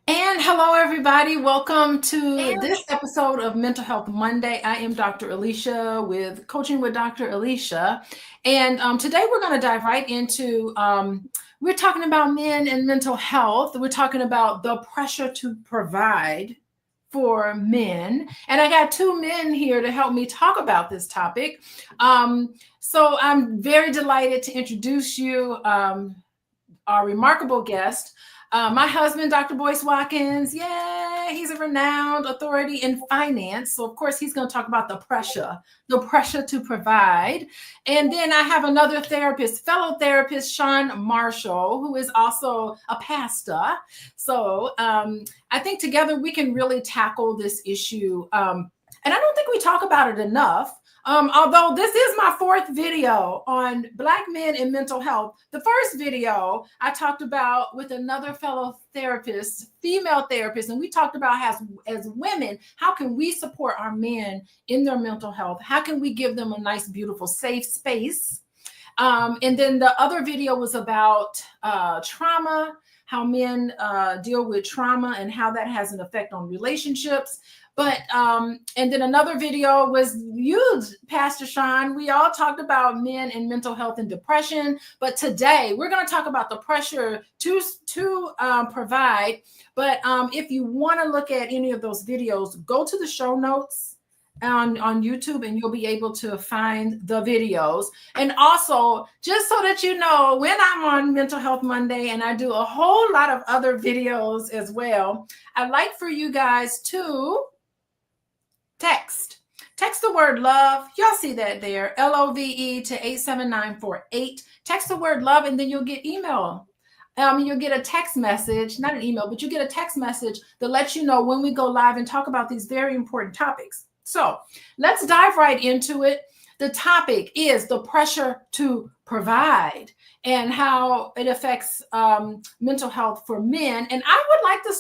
And hello, everybody. Welcome to this episode of Mental Health Monday. I am Dr. Alicia with Coaching with Dr. Alicia. And today we're going to dive right into, we're talking about men and mental health. We're talking about the pressure to provide for men. And I got two men here to help me talk about this topic. So I'm very delighted to introduce you our remarkable guest. My husband, Dr. Boyce Watkins, yeah, he's a renowned authority in finance. So, of course, he's going to talk about the pressure to provide. And then I have another therapist, fellow therapist, Shaun Marshall, who is also a pastor. So I think together we can really tackle this issue. And I don't think we talk about it enough. Although this is my fourth video on Black men and mental health. The first video I talked about with another fellow therapist, female therapist, and we talked about as women, how can we support our men in their mental health? How can we give them a nice, beautiful, safe space? And then the other video was about trauma, how men deal with trauma and how that has an effect on relationships. But and then another video was you, Pastor Shaun. We all talked about men and mental health and depression. But today we're going to talk about the pressure to provide. But if you want to look at any of those videos, go to the show notes on YouTube and you'll be able to find the videos. And also, just so that you know, when I'm on Mental Health Monday and I do a whole lot of other videos as well, I'd like for you guys to text the word love. Y'all see that there, LOVE to 87948. Text the word love and then you'll get email. You'll get a text message, not an email, but you get a text message that lets you know when we go live and talk about these very important topics. So let's dive right into it. The topic is the pressure to provide and how it affects mental health for men. And I would like to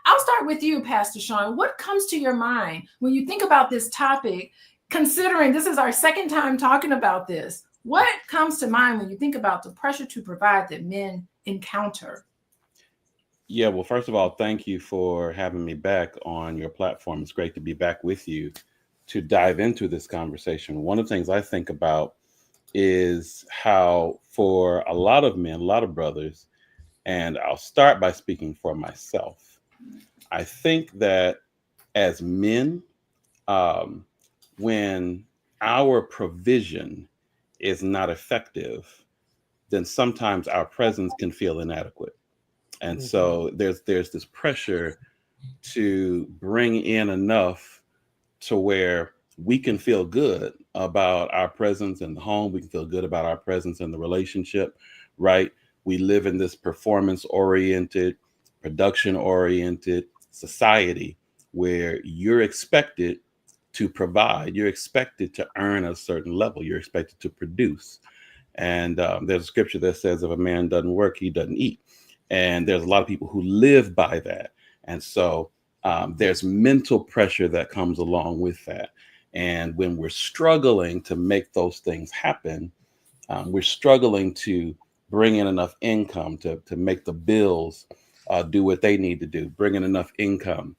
I'll start with you, Pastor Shaun. What comes to your mind when you think about this topic, considering this is our second time talking about this? What comes to mind when you think about the pressure to provide that men encounter? Yeah, well, first of all, thank you for having me back on your platform. It's great to be back with you to dive into this conversation. One of the things I think about is how, for a lot of men, a lot of brothers, and I'll start by speaking for myself, I think that as men, when our provision is not effective, then sometimes our presence can feel inadequate. And so there's this pressure to bring in enough to where we can feel good about our presence in the home. We can feel good about our presence in the relationship, right? We live in this performance oriented, production oriented society where you're expected to provide, you're expected to earn a certain level, you're expected to produce. And there's a scripture that says if a man doesn't work, he doesn't eat. And there's a lot of people who live by that. And so there's mental pressure that comes along with that. And when we're struggling to make those things happen, we're struggling to bring in enough income to make the bills do what they need to do, bring in enough income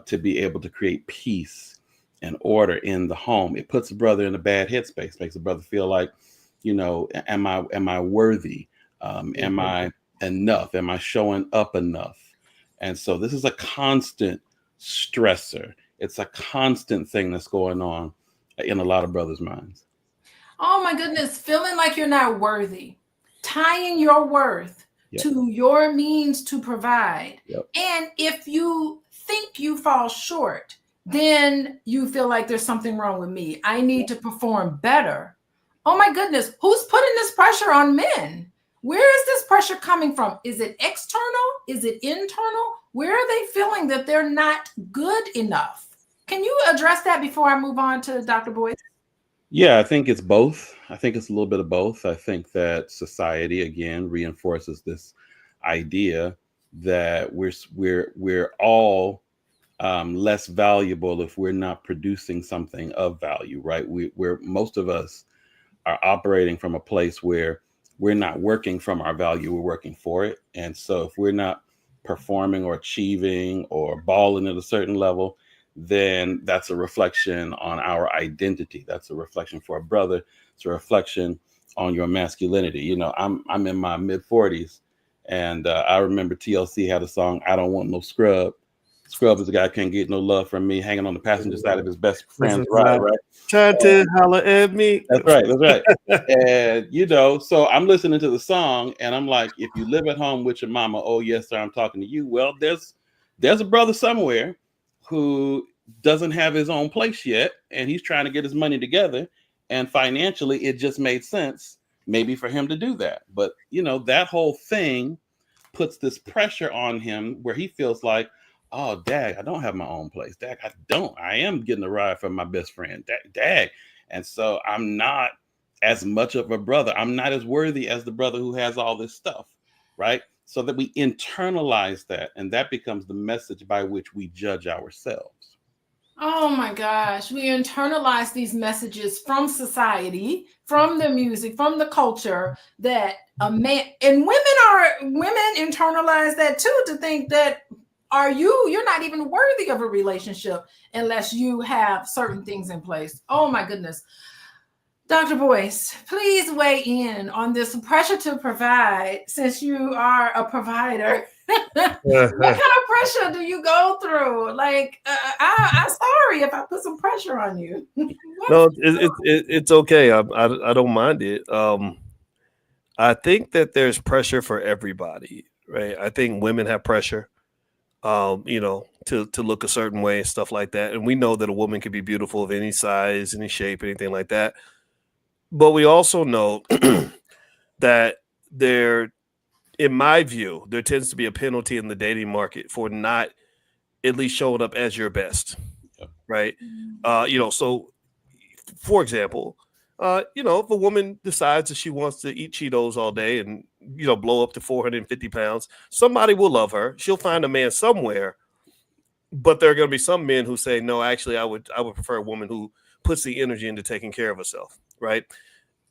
to be able to create peace and order in the home. It puts a brother in a bad headspace, makes a brother feel like, am I worthy? Am I enough? Am I showing up enough? And so this is a constant stressor. It's a constant thing that's going on in a lot of brothers' minds. Oh my goodness, feeling like you're not worthy, tying your worth to your means to provide. Yep. And if you think you fall short, then you feel like there's something wrong with me. I need to perform better. Oh my goodness, who's putting this pressure on men? Where is this pressure coming from? Is it external? Is it internal? Where are they feeling that they're not good enough? Can you address that before I move on to Dr. Boyce? Yeah, I think it's both. I think it's a little bit of both. I think that society again reinforces this idea that we're all less valuable if we're not producing something of value, right? We're most of us are operating from a place where we're not working from our value, we're working for it. And so if we're not performing or achieving or balling at a certain level, then that's a reflection on our identity. That's a reflection for a brother. It's a reflection on your masculinity. You know, I'm in my mid-40s, and I remember TLC had a song, "I Don't Want No Scrub." Scrub is a guy who can't get no love from me, hanging on the passenger side of his best friend's ride, right? Trying to holler at me. That's right. That's right. And, you know, so I'm listening to the song and I'm like, if you live at home with your mama, oh, yes, sir, I'm talking to you. Well, there's a brother somewhere who doesn't have his own place yet, and he's trying to get his money together. And financially, it just made sense maybe for him to do that. But, you know, that whole thing puts this pressure on him where he feels like, oh, dag, I don't have my own place. Dag, I don't. I am getting a ride from my best friend. Dag. And so I'm not as much of a brother. I'm not as worthy as the brother who has all this stuff, right? So that we internalize that, and that becomes the message by which we judge ourselves. Oh my gosh, we internalize these messages from society, from the music, from the culture, that a man, and women internalize that too, to think that you're not even worthy of a relationship unless you have certain things in place. Oh my goodness. Dr. Boyce, please weigh in on this pressure to provide, since you are a provider. What kind of pressure do you go through? Like, I'm sorry if I put some pressure on you. No, it's okay. I don't mind it. I think that there's pressure for everybody, right? I think women have pressure, you know, to look a certain way and stuff like that. And we know that a woman can be beautiful of any size, any shape, anything like that. But we also know that in my view, there tends to be a penalty in the dating market for not at least showing up as your best, right? You know, so for example, you know, if a woman decides that she wants to eat Cheetos all day and, you know, blow up to 450 pounds, somebody will love her. She'll find a man somewhere, but there are going to be some men who say, no, actually, I would prefer a woman who puts the energy into taking care of herself, right?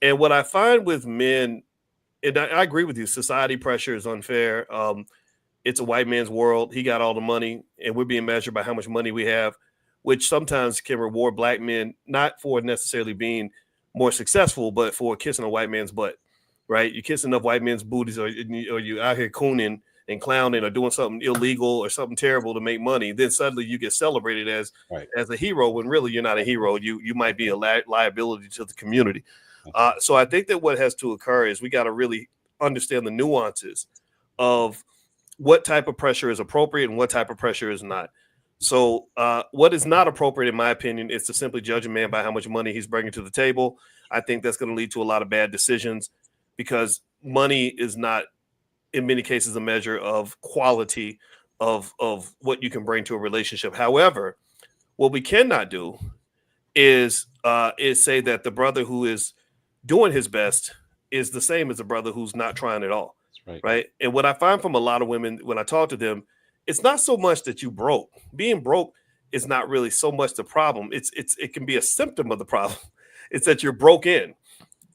And what I find with men, and I agree with you, society pressure is unfair. It's a white man's world. He got all the money, and we're being measured by how much money we have, which sometimes can reward black men, not for necessarily being more successful, but for kissing a white man's butt, right? You're kissing up white men's booties, or you out here cooning and clowning or doing something illegal or something terrible to make money. Then suddenly you get celebrated as a hero, when really you're not a hero. You might be a liability to the community. So I think that what has to occur is we got to really understand the nuances of what type of pressure is appropriate and what type of pressure is not. So what is not appropriate, in my opinion, is to simply judge a man by how much money he's bringing to the table. I think that's going to lead to a lot of bad decisions, because money is not, in many cases, a measure of quality of what you can bring to a relationship. However, what we cannot do is say that the brother who is doing his best is the same as a brother who's not trying at all. Right. And what I find from a lot of women when I talk to them, it's not so much that you broke. Being broke is not really so much the problem. It can be a symptom of the problem. It's that you're broke in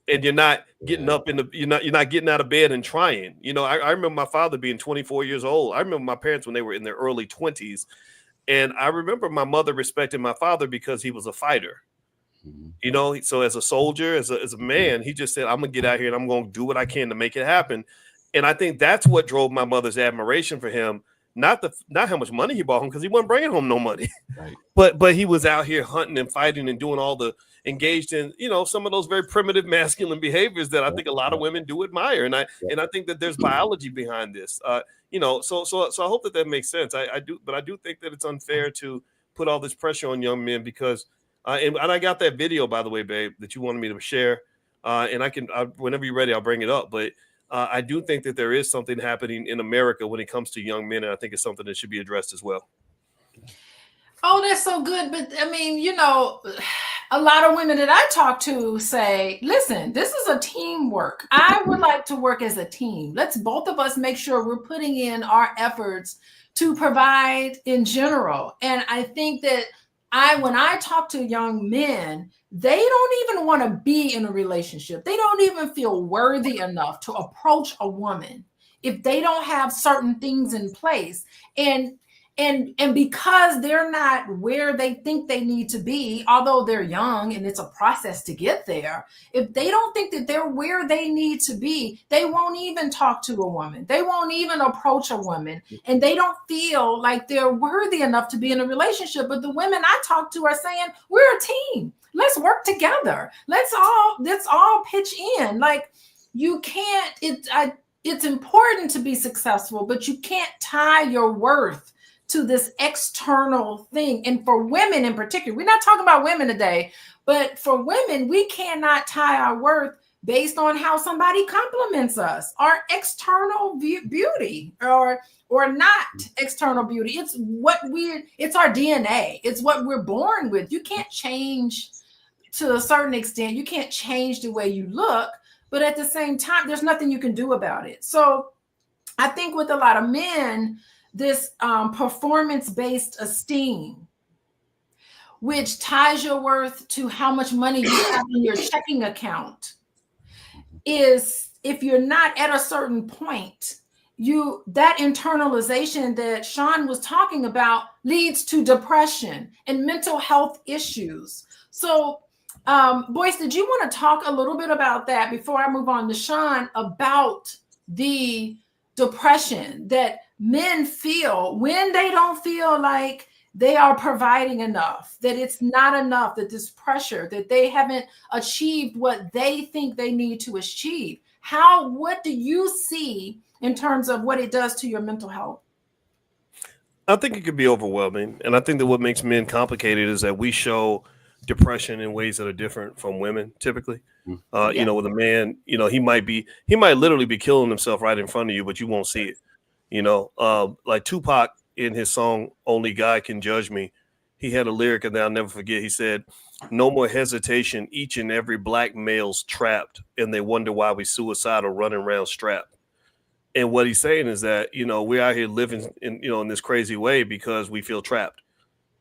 and you're not getting up you're not getting out of bed and trying. You know, I remember my father being 24 years old. I remember my parents when they were in their early 20s. And I remember my mother respecting my father because he was a fighter. You know, so as a soldier, as a man, he just said, I'm going to get out here and I'm going to do what I can to make it happen. And I think that's what drove my mother's admiration for him. Not how much money he brought home, because he wasn't bringing home no money, but he was out here hunting and fighting and doing all the engaged in, you know, some of those very primitive masculine behaviors that I think a lot of women do admire. And I think that there's biology behind this, you know, so I hope that makes sense. I do think that it's unfair to put all this pressure on young men, because and I got that video, by the way, babe, that you wanted me to share. And whenever you're ready, I'll bring it up. But I do think that there is something happening in America when it comes to young men. And I think it's something that should be addressed as well. Oh, that's so good. But I mean, you know, a lot of women that I talk to say, listen, this is a teamwork. I would like to work as a team. Let's both of us make sure we're putting in our efforts to provide in general. And I think that when I talk to young men, they don't even want to be in a relationship. They don't even feel worthy enough to approach a woman if they don't have certain things in place. And because they're not where they think they need to be, although they're young and it's a process to get there, if they don't think that they're where they need to be, they won't even talk to a woman. They won't even approach a woman, and they don't feel like they're worthy enough to be in a relationship. But the women I talk to are saying, we're a team. Let's work together. Let's all pitch in. Like, you can't, it's important to be successful, but you can't tie your worth to this external thing. And for women in particular, we're not talking about women today, but for women, we cannot tie our worth based on how somebody compliments us, our external beauty or not external beauty. It's it's our DNA. It's what we're born with. You can't change to a certain extent. You can't change the way you look, but at the same time, there's nothing you can do about it. So I think with a lot of men, this performance-based esteem, which ties your worth to how much money you have in your checking account, is, if you're not at a certain point, that internalization that Shaun was talking about leads to depression and mental health issues. So Boyce, did you want to talk a little bit about that before I move on to Shaun, about the depression that men feel when they don't feel like they are providing enough, that it's not enough, that this pressure, that they haven't achieved what they think they need to achieve? What do you see in terms of what it does to your mental health? I think it could be overwhelming. And I think that what makes men complicated is that we show depression in ways that are different from women typically. You know, with a man, you know, he might literally be killing himself right in front of you, but you won't see it. You know, like Tupac in his song "Only God Can Judge Me," he had a lyric that I'll never forget. He said, "No more hesitation. Each and every black male's trapped, and they wonder why we suicidal running around strapped." And what he's saying is that, you know, we're out here living in this crazy way because we feel trapped.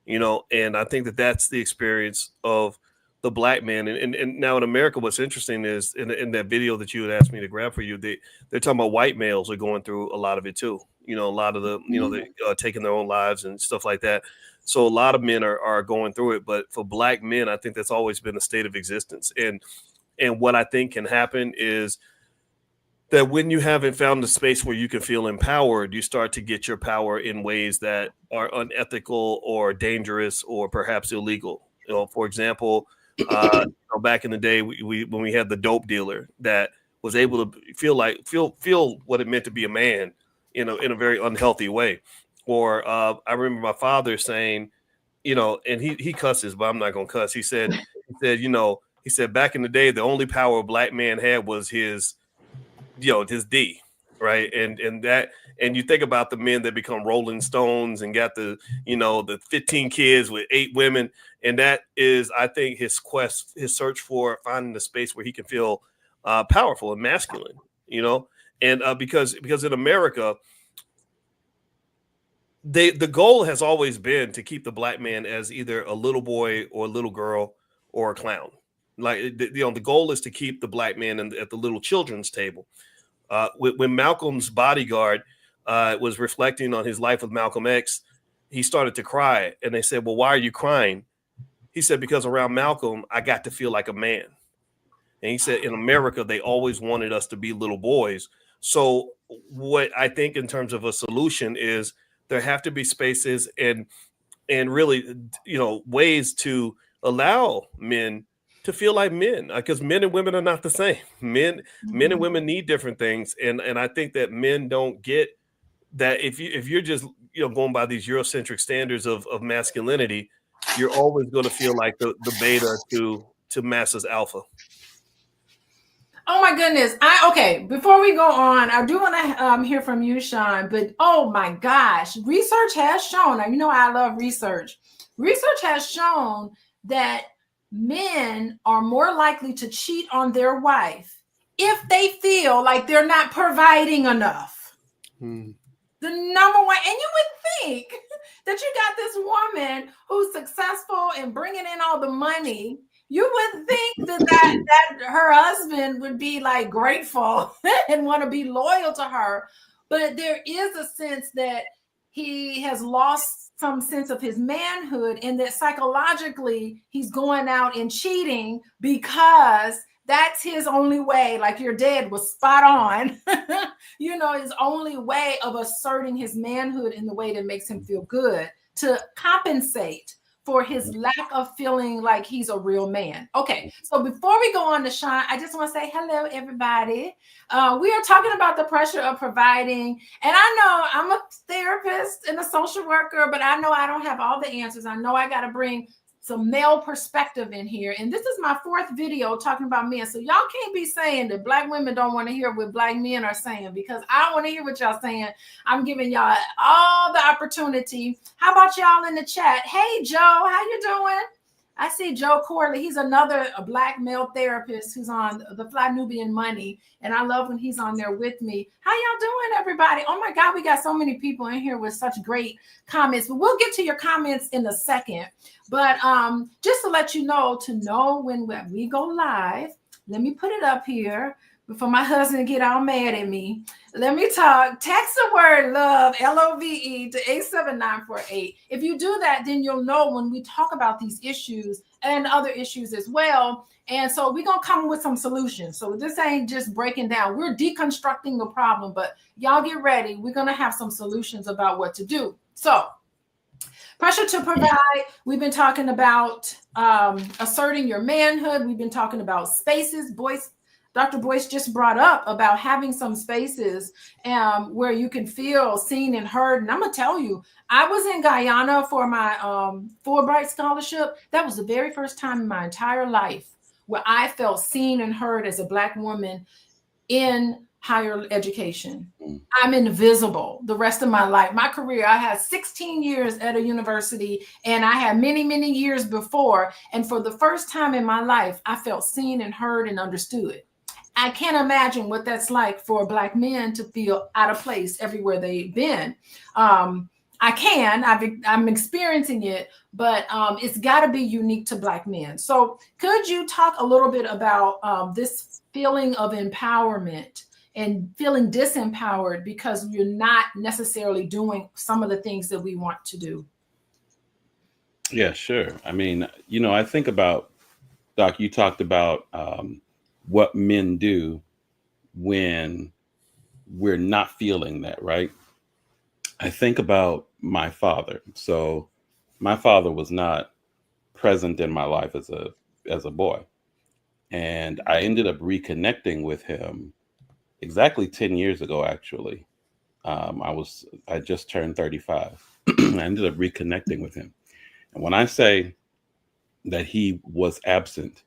You know, and I think that that's the experience of the black man. And now in America, what's interesting is in that video that you had asked me to grab for you, they're talking about white males are going through a lot of it too. You know, a lot of the, you know, they taking their own lives and stuff like that. So a lot of men are going through it. But for black men, I think that's always been a state of existence. And what I think can happen is that when you haven't found a space where you can feel empowered, you start to get your power in ways that are unethical or dangerous or perhaps illegal. You know, for example, back in the day, when we had the dope dealer that was able to feel what it meant to be a man in a very unhealthy way. Or I remember my father saying, you know, and he cusses, but I'm not gonna cuss. He said, back in the day, the only power a black man had was his D, right? And you think about the men that become Rolling Stones and got the 15 kids with 8 women. And that is, I think, his search for finding the space where he can feel powerful and masculine, you know? And because in America, the goal has always been to keep the black man as either a little boy or a little girl or a clown. Like, the goal is to keep the black man at the little children's table. When Malcolm's bodyguard was reflecting on his life with Malcolm X, he started to cry. And they said, "Well, why are you crying?" He said, "Because around Malcolm, I got to feel like a man." And he said, in America, they always wanted us to be little boys. So what I think in terms of a solution is there have to be spaces and really, ways to allow men to feel like men, because men and women are not the same. Men and women need different things. And I think that men don't get that. If you're just, going by these Eurocentric standards of masculinity, you're always going to feel like the beta to masses alpha. Oh my goodness. Okay, before we go on, I do want to hear from you, Shaun, but oh my gosh, research has shown, I love research. Research has shown that men are more likely to cheat on their wife if they feel like they're not providing enough. The number one, and you would think that you got this woman who's successful in bringing in all the money. You would think that her husband would be like grateful and want to be loyal to her. but there is a sense that he has lost some sense of his manhood, and that psychologically he's going out and cheating because that's his only way. Like your dad was spot on. His only way of asserting his manhood in the way that makes him feel good, to compensate for his lack of feeling like he's a real man. Okay, so before we go on to Shaun, I just want to say hello, everybody. We are talking about the pressure of providing. And I know I'm a therapist and a social worker, but I know I don't have all the answers. I know I got to bring some male perspective in here. And this is my 4th video talking about men. So y'all can't be saying that Black women don't want to hear what Black men are saying, because I want to hear what y'all saying. I'm giving y'all all the opportunity. How about y'all in the chat? Hey, Joe, how you doing? I see Joe Corley. He's another Black male therapist who's on the Fly Nubian Money. And I love when he's on there with me. How y'all doing, everybody? Oh my God, we got so many people in here with such great comments. But we'll get to your comments in a second. But just to let you know, when we go live, let me put it up here before my husband get all mad at me. Let me talk. Text the word love, LOVE, to 87948. If you do that, then you'll know when we talk about these issues and other issues as well. And so we're going to come with some solutions. So this ain't just breaking down. We're deconstructing the problem, but y'all get ready. We're going to have some solutions about what to do. So pressure to provide. We've been talking about asserting your manhood. We've been talking about spaces. Dr. Boyce just brought up about having some spaces where you can feel seen and heard. And I'm going to tell you, I was in Guyana for my Fulbright scholarship. That was the very first time in my entire life where I felt seen and heard as a Black woman in higher education. I'm invisible the rest of my life. My career, I had 16 years at a university, and I had many, many years before. And for the first time in my life, I felt seen and heard and understood. I can't imagine what that's like for Black men to feel out of place everywhere they've been. I'm experiencing it, but it's got to be unique to Black men. So could you talk a little bit about this feeling of empowerment and feeling disempowered because you're not necessarily doing some of the things that we want to do? Yeah, sure. I mean, I think about, Doc, you talked about what men do when we're not feeling that, right? I think about my father. So my father was not present in my life as a boy. And I ended up reconnecting with him exactly 10 years ago, actually. I just turned 35. I ended up reconnecting with him. And when I say that he was absent,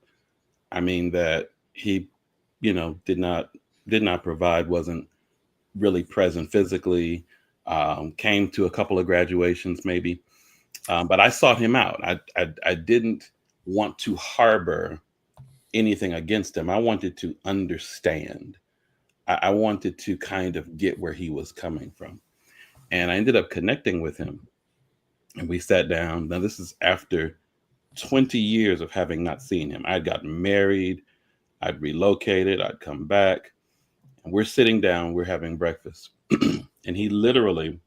I mean that he, did not provide, wasn't really present physically, came to a couple of graduations maybe. But I sought him out. I didn't want to harbor anything against him. I wanted to understand. I wanted to kind of get where he was coming from. And I ended up connecting with him. And we sat down. Now, this is after 20 years of having not seen him. I'd gotten married. I'd relocated. I'd come back. And we're sitting down. We're having breakfast. And he literally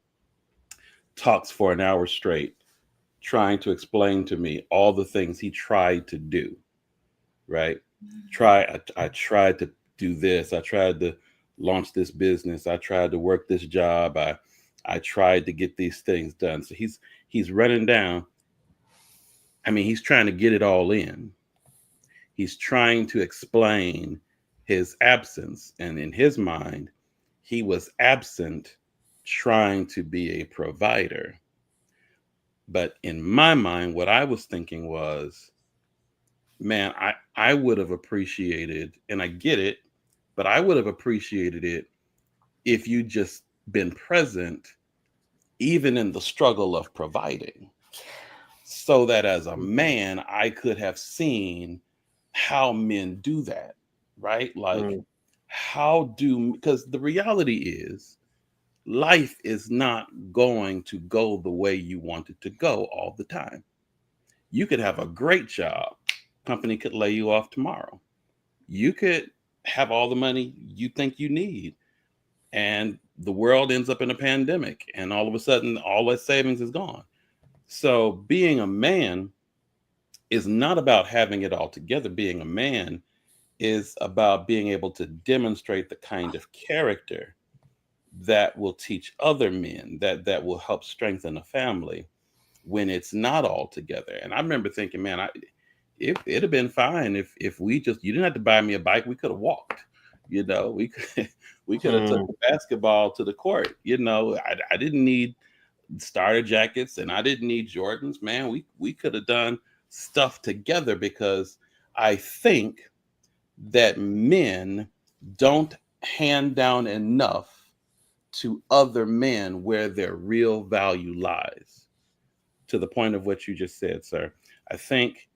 talks for an hour straight, trying to explain to me all the things he tried to do, right? I tried to do this. I tried to launch this business. I tried to work this job. I tried to get these things done. So he's running down. I mean, he's trying to get it all in. He's trying to explain his absence. And in his mind, he was absent trying to be a provider. But in my mind, what I was thinking was, man, I would have appreciated, and I get it, but I would have appreciated it if you just been present, even in the struggle of providing, so that as a man, I could have seen how men do that, right? Like, because the reality is, life is not going to go the way you want it to go all the time. You could have a great job. Company could lay you off tomorrow. You could have all the money you think you need, and the world ends up in a pandemic, and all of a sudden, all that savings is gone. So being a man is not about having it all together. Being a man is about being able to demonstrate the kind of character that will teach other men, that will help strengthen a family when it's not all together. And I remember thinking, man, it'd have been fine if we just, you didn't have to buy me a bike. We could have walked, we could have took the basketball to the court. I didn't need starter jackets and I didn't need Jordans, man. We could have done stuff together, because I think that men don't hand down enough to other men where their real value lies. To the point of what you just said, sir, I think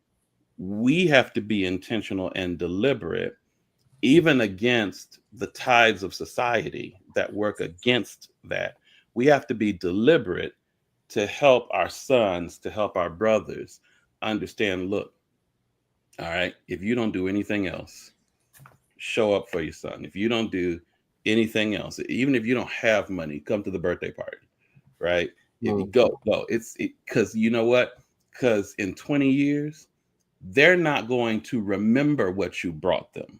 we have to be intentional and deliberate, even against the tides of society that work against that. We have to be deliberate to help our sons, to help our brothers understand, look, all right, if you don't do anything else, show up for your son. If you don't do anything else, even if you don't have money, come to the birthday party, right? If you go, because you know what? Because in 20 years, they're not going to remember what you brought them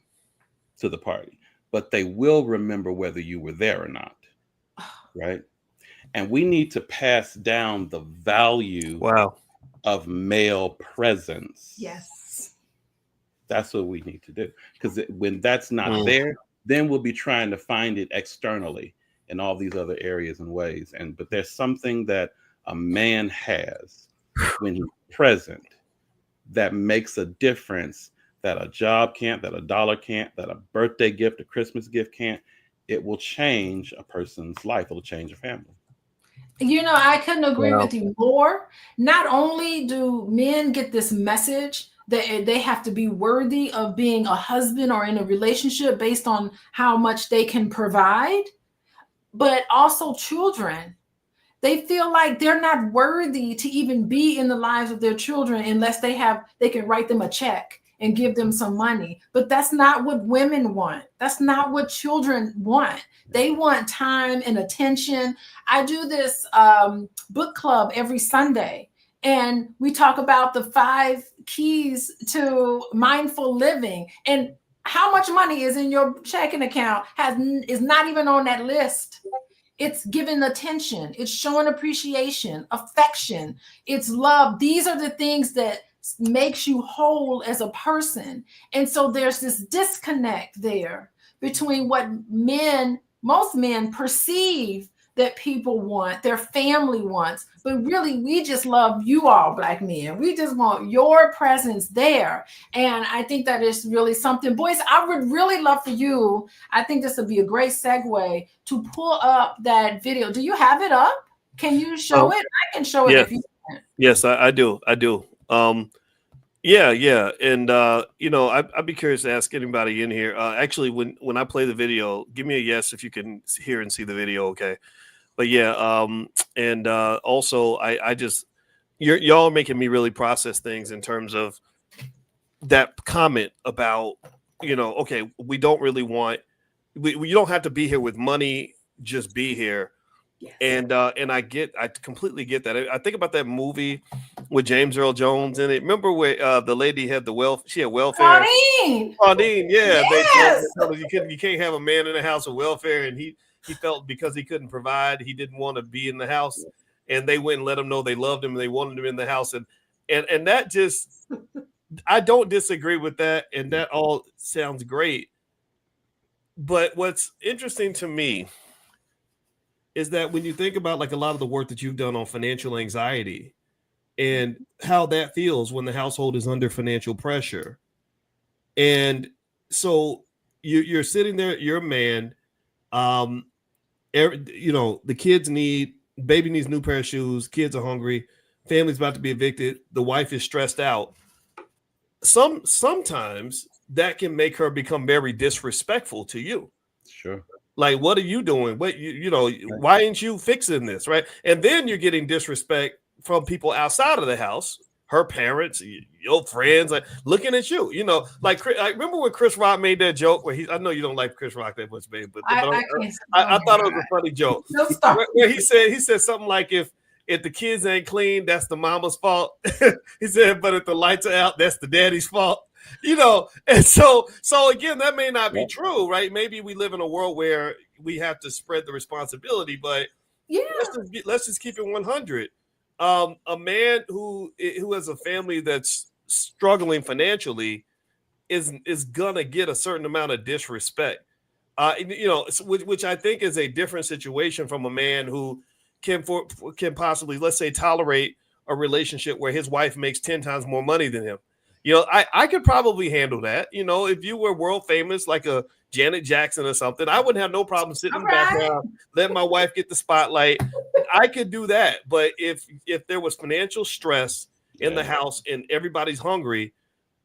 to the party, but they will remember whether you were there or not, right? And we need to pass down the value of male presence. Yes. That's what we need to do. Because when that's not there, then we'll be trying to find it externally in all these other areas and ways. But there's something that a man has when he's present that makes a difference, that a job can't, that a dollar can't, that a birthday gift, a Christmas gift can't. It will change a person's life. It'll change a family. I couldn't agree with you more. Not only do men get this message that they have to be worthy of being a husband or in a relationship based on how much they can provide, but also children. They feel like they're not worthy to even be in the lives of their children unless they can write them a check and give them some money. But that's not what women want. That's not what children want. They want time and attention. I do this book club every Sunday, and we talk about the 5 keys to mindful living. And how much money is in your checking account is not even on that list. It's giving attention. It's showing appreciation, affection. It's love. These are the things that makes you whole as a person. And so there's this disconnect there between what most men perceive that people want, their family wants, but really we just love you all, Black men. We just want your presence there. And I think that is really something. Boyce, I would really love for you, I think this would be a great segue, to pull up that video. Do you have it up? Can you show it? I can show it if you can. Yes, I do. Yeah. And, I'd be curious to ask anybody in here. Actually, when I play the video, give me a yes if you can hear and see the video, okay? But yeah, also I just, y'all are making me really process things in terms of that comment about, okay, we don't really want, you don't have to be here with money, just be here. Yes. And I completely get that. I think about that movie with James Earl Jones in it. Remember where the lady had she had welfare. Claudine, yeah. Yes. They told her you can't have a man in the house with welfare, and he felt because he couldn't provide, he didn't want to be in the house, and they went and let him know they loved him and they wanted him in the house, and that just, I don't disagree with that, and that all sounds great. But what's interesting to me is that when you think about like a lot of the work that you've done on financial anxiety and how that feels when the household is under financial pressure, and so you're sitting there, you're a man. The baby needs new pair of shoes. Kids are hungry. Family's about to be evicted. The wife is stressed out. Sometimes that can make her become very disrespectful to you. Sure. Like, what are you doing? What why ain't you fixing this? Right. And then you're getting disrespect from people outside of the house, her parents, your friends, like looking at you, like I remember when Chris Rock made that joke where I know you don't like Chris Rock that much, babe, but I thought it was a funny joke. No, stop. Where he said something like, if the kids ain't clean, that's the mama's fault. He said, but if the lights are out, that's the daddy's fault. And so again, that may not be true, right? Maybe we live in a world where we have to spread the responsibility, but let's just keep it 100. A man who has a family that's struggling financially is gonna get a certain amount of disrespect, which I think is a different situation from a man who can possibly, let's say, tolerate a relationship where his wife makes 10 times more money than him. I could probably handle that. If you were world famous like a Janet Jackson or something, I wouldn't have no problem sitting in the background, letting my wife get the spotlight. I could do that. But if there was financial stress in the house and everybody's hungry,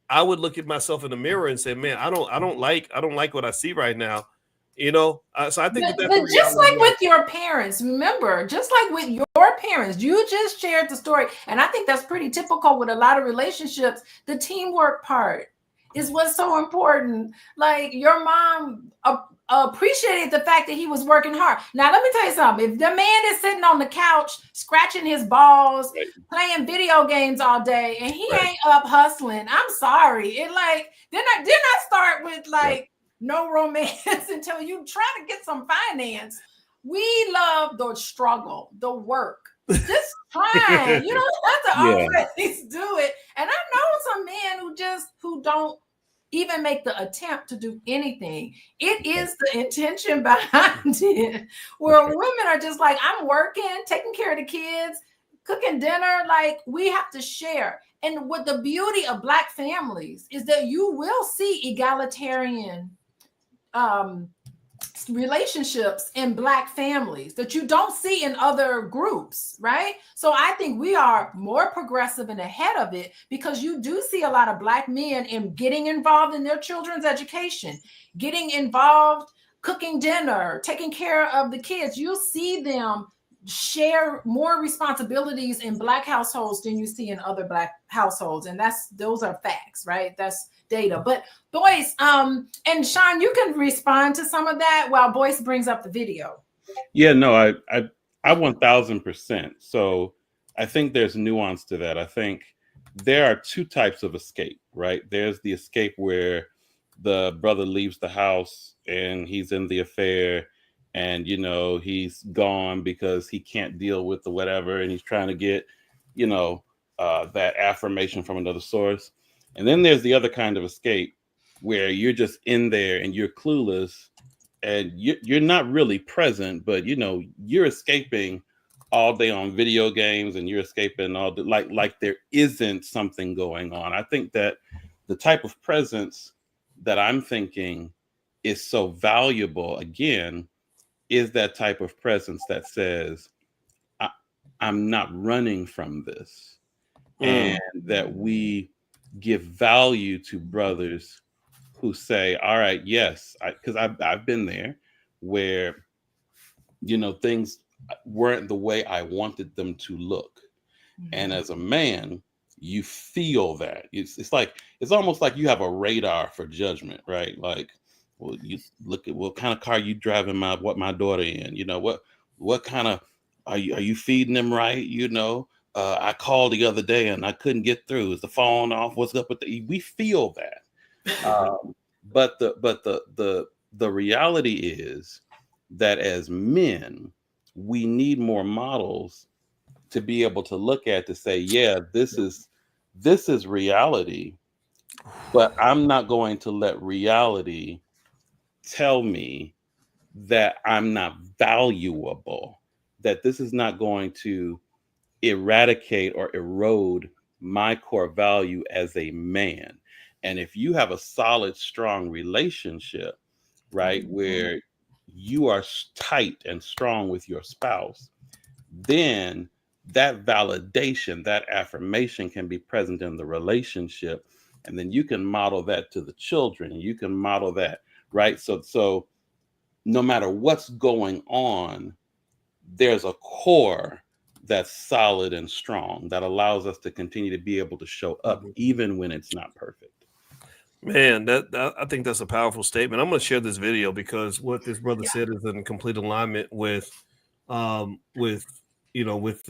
I would look at myself in the mirror and say, man, I don't like what I see right now. So I think but just like with your parents, remember, just like with your parents, you just shared the story. And I think that's pretty typical with a lot of relationships. The teamwork part is what's so important. Like your mom appreciated the fact that he was working hard. Now, let me tell you something. If the man is sitting on the couch, scratching his balls, playing video games all day, and he ain't up hustling, I'm sorry. Then I start with no romance until you try to get some finance. We love the struggle, the work. Just trying. You don't have to always do it. And I know some men who don't even make the attempt to do anything. It is the intention behind it. Where women are just like, I'm working, taking care of the kids, cooking dinner. Like, we have to share. And what the beauty of Black families is that you will see egalitarian relationships in Black families that you don't see in other groups, right? So I think we are more progressive and ahead of it because you do see a lot of Black men in getting involved in their children's education, getting involved, cooking dinner, taking care of the kids. You'll see them share more responsibilities in Black households than you see in other Black households. And those are facts, right? That's data. But Boyce, and Shaun, you can respond to some of that while Boyce brings up the video. Yeah, no, I 1000%. So I think there's nuance to that. I think there are two types of escape, right? There's the escape where the brother leaves the house and he's in the affair and, he's gone because he can't deal with the whatever. And he's trying to get, that affirmation from another source. And then there's the other kind of escape where you're just in there and you're clueless and you're not really present, but you're escaping all day on video games and you're escaping all the, like there isn't something going on. I think that the type of presence that I'm thinking is so valuable, again, is that type of presence that says, I'm not running from this. And that we give value to brothers who say, all right, yes, because I've been there where, things weren't the way I wanted them to look. Mm-hmm. And as a man, you feel that. It's almost like you have a radar for judgment, right? Like, well, you look at what kind of car you driving my daughter in, what kind of, are you feeding them right? I called the other day and I couldn't get through. Is the phone off? What's up with we feel that. But the reality is that as men, we need more models to be able to look at to say, yeah, this is reality, but I'm not going to let reality tell me that I'm not valuable, that this is not going to eradicate or erode my core value as a man. And if you have a solid, strong relationship, right, where you are tight and strong with your spouse, then that validation, that affirmation can be present in the relationship. And then you can model that to the children and you can model that, right? So no matter what's going on, there's a core that's solid and strong, that allows us to continue to be able to show up even when it's not perfect. Man, that I think that's a powerful statement. I'm going to share this video because what this brother said is in complete alignment with the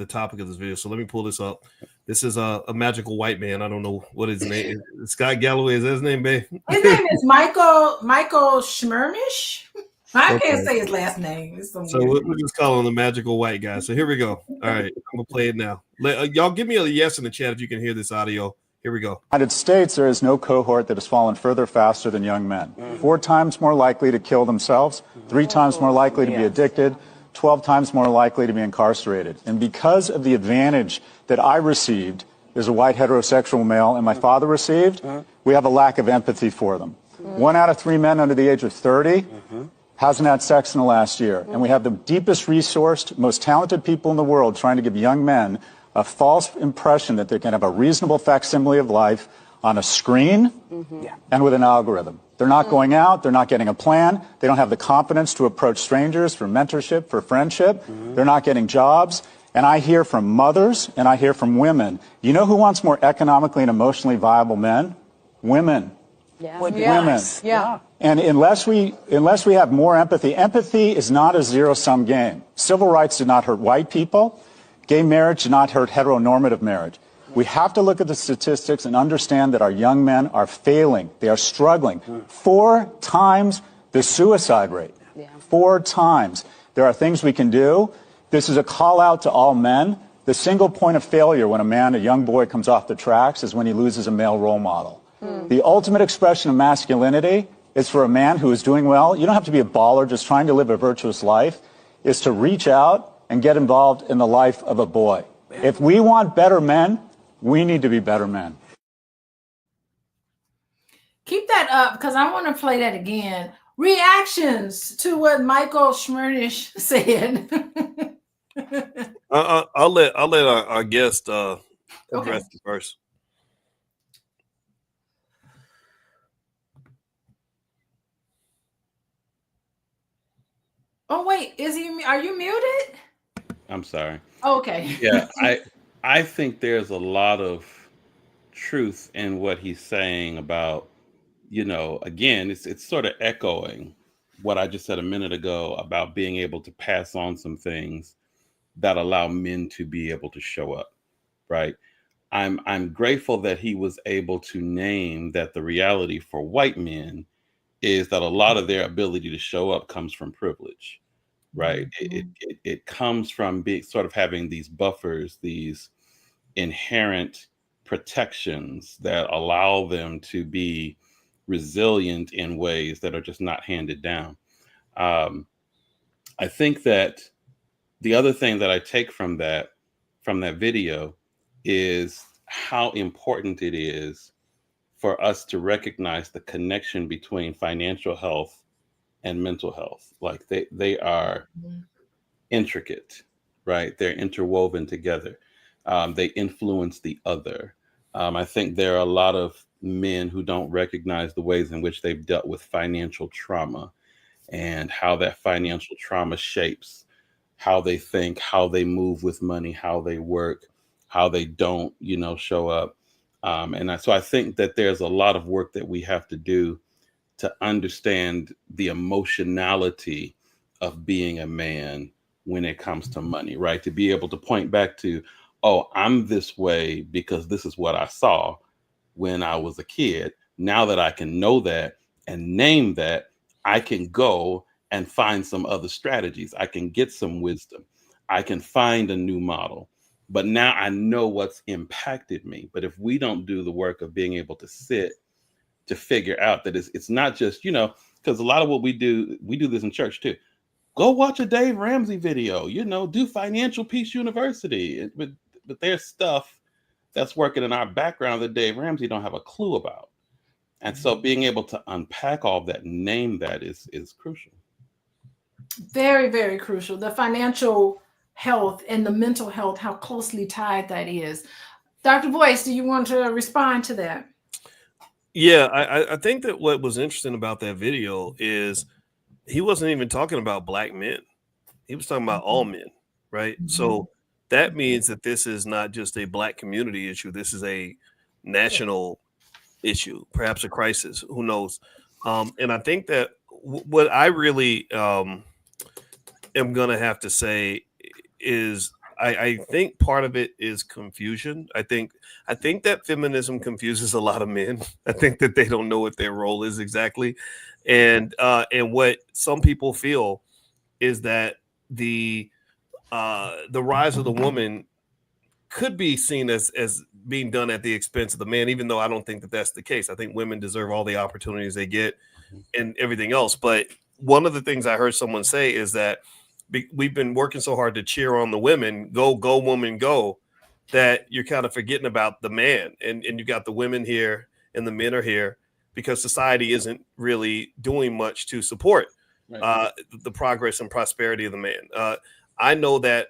topic of this video. So let me pull this up. This is a magical white man. I don't know what his name is. Scott Galloway, is that his name, babe? His name is Michael Schmermish. I can't say his last name. So we'll just call him the magical white guy. So here we go. All right, I'm gonna play it now. Y'all give me a yes in the chat if you can hear this audio. Here we go. In the United States, there is no cohort that has fallen further faster than young men. 4 times more likely to kill themselves, 3 times more likely to be addicted, 12 times more likely to be incarcerated. And because of the advantage that I received as a white heterosexual male and my father received, we have a lack of empathy for them. 1 out of 3 men under the age of 30 hasn't had sex in the last year. And we have the deepest resourced, most talented people in the world trying to give young men a false impression that they can have a reasonable facsimile of life on a screen and with an algorithm. They're not going out. They're not getting a plan. They don't have the confidence to approach strangers for mentorship, for friendship. They're not getting jobs. And I hear from mothers and I hear from women. You know who wants more economically and emotionally viable men? Women. Yeah. Women. Yeah. And unless we have more empathy is not a zero-sum game. Civil rights did not hurt white people. Gay marriage did not hurt heteronormative marriage. We have to look at the statistics and understand that our young men are failing. They are struggling. 4 times the suicide rate. 4 times. There are things we can do. This is a call out to all men. The single point of failure when a young boy comes off the tracks is when he loses a male role model. The ultimate expression of masculinity is for a man who is doing well. You don't have to be a baller just trying to live a virtuous life. Is to reach out and get involved in the life of a boy. If we want better men, we need to be better men. Keep that up because I want to play that again. Reactions to what Michael Schmernish said. I'll let our guest address it first. Oh wait, are you muted? I'm sorry. Oh, okay. Yeah, I think there's a lot of truth in what he's saying about, again, it's sort of echoing what I just said a minute ago about being able to pass on some things that allow men to be able to show up, right? I'm grateful that he was able to name that the reality for white men is that a lot of their ability to show up comes from privilege, right? It comes from being sort of having these buffers, these inherent protections that allow them to be resilient in ways that are just not handed down. I think that the other thing that I take from that video is how important it is for us to recognize the connection between financial health and mental health. Like they are intricate, right? They're interwoven together. They influence the other. I think there are a lot of men who don't recognize the ways in which they've dealt with financial trauma and how that financial trauma shapes how they think, how they move with money, how they work, how they don't, show up. So I think that there's a lot of work that we have to do to understand the emotionality of being a man when it comes to money, right? To be able to point back to, oh, I'm this way because this is what I saw when I was a kid. Now that I can know that and name that, I can go and find some other strategies. I can get some wisdom. I can find a new model. But now I know what's impacted me. But if we don't do the work of being able to sit to figure out that it's not just, because a lot of what we do this in church too. Go watch a Dave Ramsey video, do Financial Peace University. But there's stuff that's working in our background that Dave Ramsey don't have a clue about. And so being able to unpack all that, name that is crucial. Very, very crucial. The financial health and the mental health, how closely tied that is. Dr. Boyce, do you want to respond to that? Yeah, I think that what was interesting about that video is he wasn't even talking about black men. He was talking about all men, right? So that means that this is not just a Black community issue. This is a national issue, perhaps a crisis. Who knows? And I think that what I really am going to have to say is I think part of it is confusion. I think that feminism confuses a lot of men. I think that they don't know what their role is exactly, and what some people feel is that the rise of the woman could be seen as being done at the expense of the man, even though I don't think that that's the case. I think women deserve all the opportunities they get and everything else. But one of the things I heard someone say is that we've been working so hard to cheer on the women, go woman, go, that you're kind of forgetting about the man. And you got the women here and the men are here because society isn't really doing much to support the progress and prosperity of the man. I know that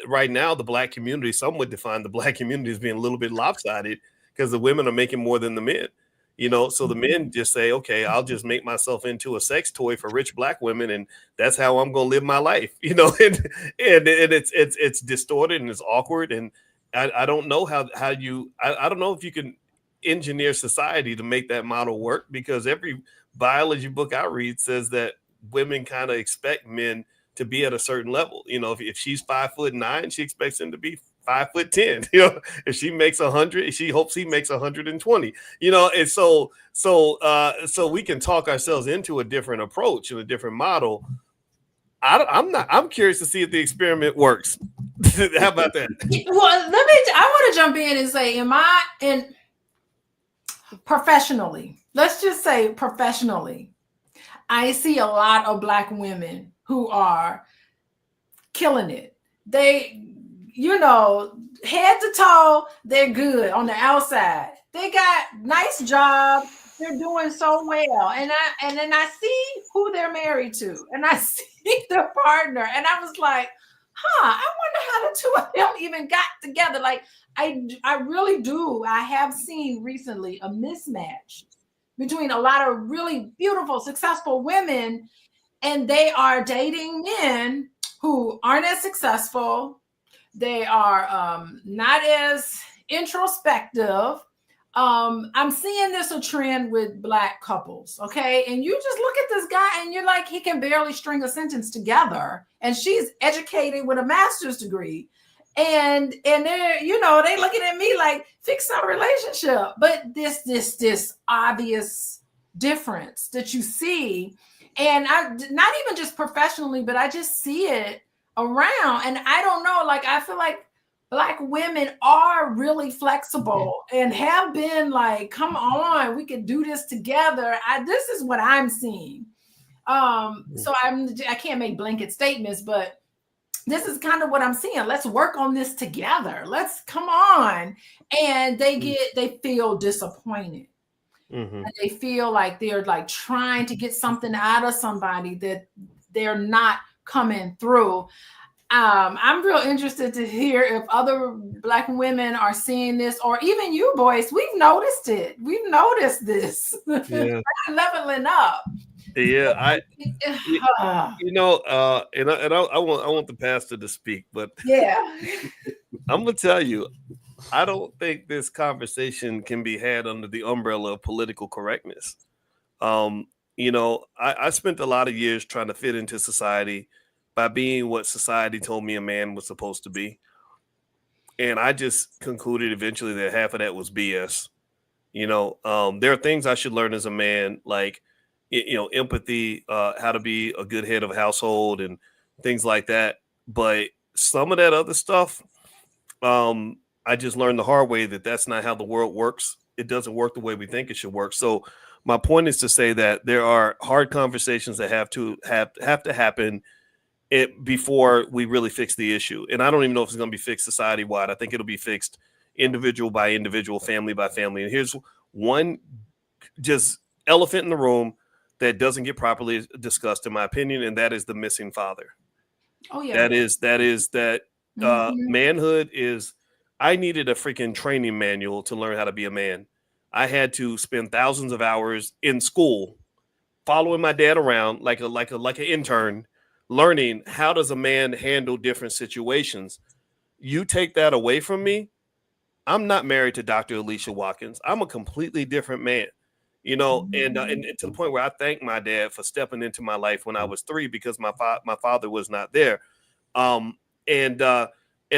right now, the Black community, some would define the Black community as being a little bit lopsided because the women are making more than the men. So the men just say, okay, I'll just make myself into a sex toy for rich Black women, and that's how I'm going to live my life. And it's distorted and it's awkward, and I don't know how you I don't know if you can engineer society to make that model work, because every biology book I read says that women kind of expect men to be at a certain level. If she's 5'9", she expects him to be 5'10". If she makes 100, she hopes he makes 120. And so we can talk ourselves into a different approach and a different model. I'm curious to see if the experiment works. How about that? Well, I want to jump in and say, professionally, let's just say professionally, I see a lot of Black women who are killing it. They, head to toe, they're good on the outside. They got nice jobs. They're doing so well. And then I see who they're married to, and I see their partner. And I was like, I wonder how the two of them even got together. Like, I really do. I have seen recently a mismatch between a lot of really beautiful, successful women, and they are dating men who aren't as successful. They are not as introspective. I'm seeing this a trend with Black couples, okay? And you just look at this guy and you're like, he can barely string a sentence together. And she's educated with a master's degree. And they're, they looking at me like, fix our relationship. But this obvious difference that you see, and I not even just professionally, but I just see it around. And I don't know, like, I feel like Black women are really flexible and have been like, come on, we can do this together. This is what I'm seeing. So I can't make blanket statements, but this is kind of what I'm seeing. Let's work on this together. Let's come on. And they feel disappointed. And they feel like they're like trying to get something out of somebody that they're not coming through. I'm real interested to hear if other Black women are seeing this, or even you, Boyce. We've noticed it. We've noticed this. Yeah. Leveling up. Yeah, I want the pastor to speak, but yeah, I'm gonna tell you, I don't think this conversation can be had under the umbrella of political correctness. I spent a lot of years trying to fit into society by being what society told me a man was supposed to be. And I just concluded eventually that half of that was BS. There are things I should learn as a man, like, empathy, how to be a good head of a household and things like that. But some of that other stuff, I just learned the hard way that that's not how the world works. It doesn't work the way we think it should work. So my point is to say that there are hard conversations that have to happen before we really fix the issue. And I don't even know if it's going to be fixed society-wide. I think it'll be fixed individual by individual, family by family. And here's one just elephant in the room that doesn't get properly discussed, in my opinion, and that is the missing father. Oh, yeah. Manhood is, I needed a freaking training manual to learn how to be a man. I had to spend thousands of hours in school following my dad around like an intern, learning how does a man handle different situations. you take that away from me, I'm not married to Dr. Alicia Watkins. I'm a completely different man, you know, and to the point where I thank my dad for stepping into my life when I was 3 because my father was not there. And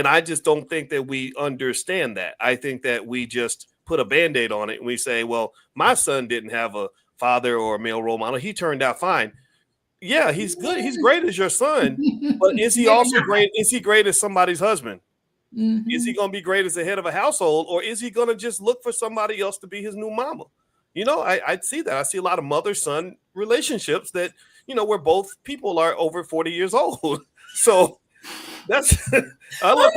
I just don't think that we understand that. I think that we just put a Band-Aid on it and we say, well, my son didn't have a father or a male role model. He turned out fine. Yeah, he's good. He's great as your son, but is he also great? Is he great as somebody's husband? Mm-hmm. Is he going to be great as the head of a household, or is he going to just look for somebody else to be his new mama? You know, I see that. I see a lot of mother-son relationships that, you know, where both people are over 40 years old. So that's I love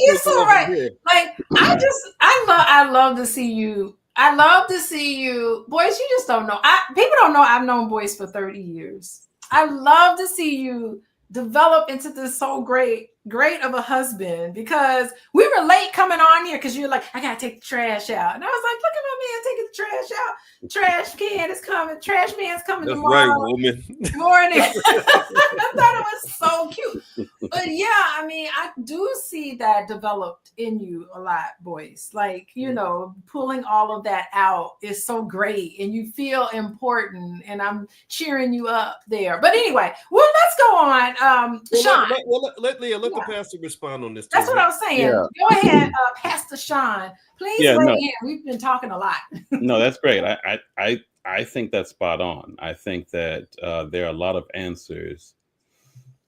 you're so right. Here. Like I love to see you. I love to see you, Boyce. You just don't know. People don't know I've known Boyce for 30 years. I love to see you develop into this so great of a husband, because we were late coming on here because you're like, I gotta take the trash out, and I was like, look at my man taking the trash out. Trash can is coming. Trash man's coming tomorrow. Right, woman. Morning. I thought it was so cute. But yeah, I mean, I do see that developed in you a lot, Boyce. Like, you know, pulling all of that out is so great, and you feel important, and I'm cheering you up there. But anyway, well, let's go on. Shaun. Let the pastor respond on this. That's what I was saying. Yeah. Go ahead, Pastor Shaun. Please weigh in. We've been talking a lot. No, that's great. I think that's spot on. I think that there are a lot of answers.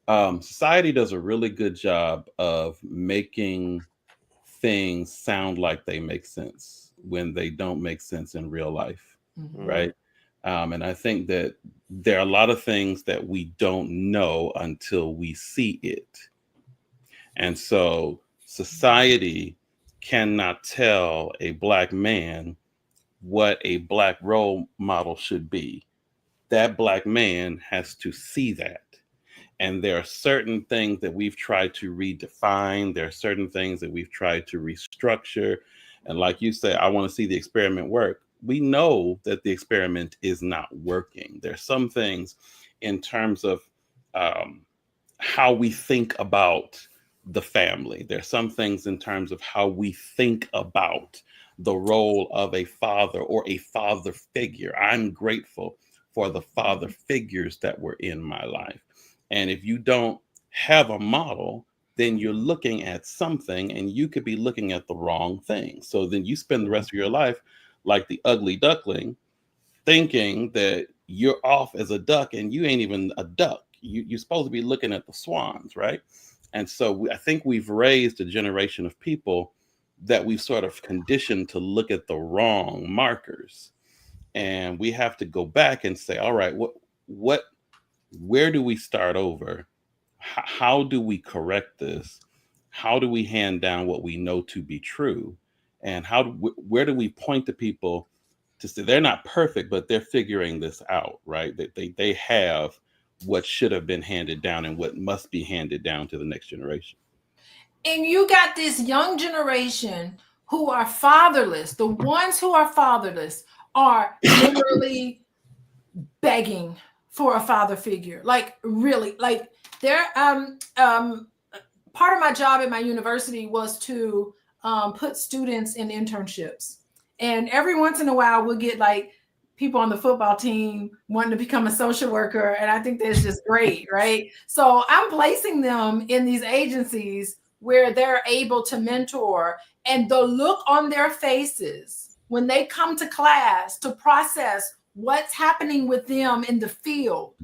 Society does a really good job of making things sound like they make sense when they don't make sense in real life, right? And I think that there are a lot of things that we don't know until we see it. And so society cannot tell a Black man what a Black role model should be. That Black man has to see that. And there are certain things that we've tried to redefine. There are certain things that we've tried to restructure. And like you say, I want to see the experiment work. We know that the experiment is not working. There's some things in terms of how we think about the family. There's some things in terms of how we think about the role of a father or a father figure. I'm grateful for the father figures that were in my life. And if you don't have a model, then you're looking at something, and you could be looking at the wrong thing. So then you spend the rest of your life like the ugly duckling, thinking that you're off as a duck and you ain't even a duck. You're supposed to be looking at the swans, right? And so I think we've raised a generation of people that we've sort of conditioned to look at the wrong markers. And we have to go back and say, all right, where do we start over? How do we correct this? How do we hand down what we know to be true? And where do we point to people to say they're not perfect, but they're figuring this out, right? That they have what should have been handed down and what must be handed down to the next generation. And you got this young generation who are fatherless. The ones who are fatherless are literally begging for a father figure. Like, really, like they're part of my job at my university was to put students in internships. And every once in a while we'll get like people on the football team wanting to become a social worker. And I think that's just great, right? So I'm placing them in these agencies where they're able to mentor, and the look on their faces when they come to class to process what's happening with them in the field,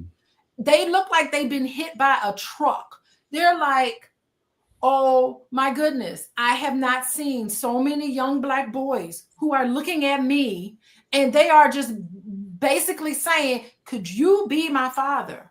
they look like they've been hit by a truck. They're like, oh my goodness, I have not seen so many young Black boys who are looking at me and they are just basically saying, could you be my father?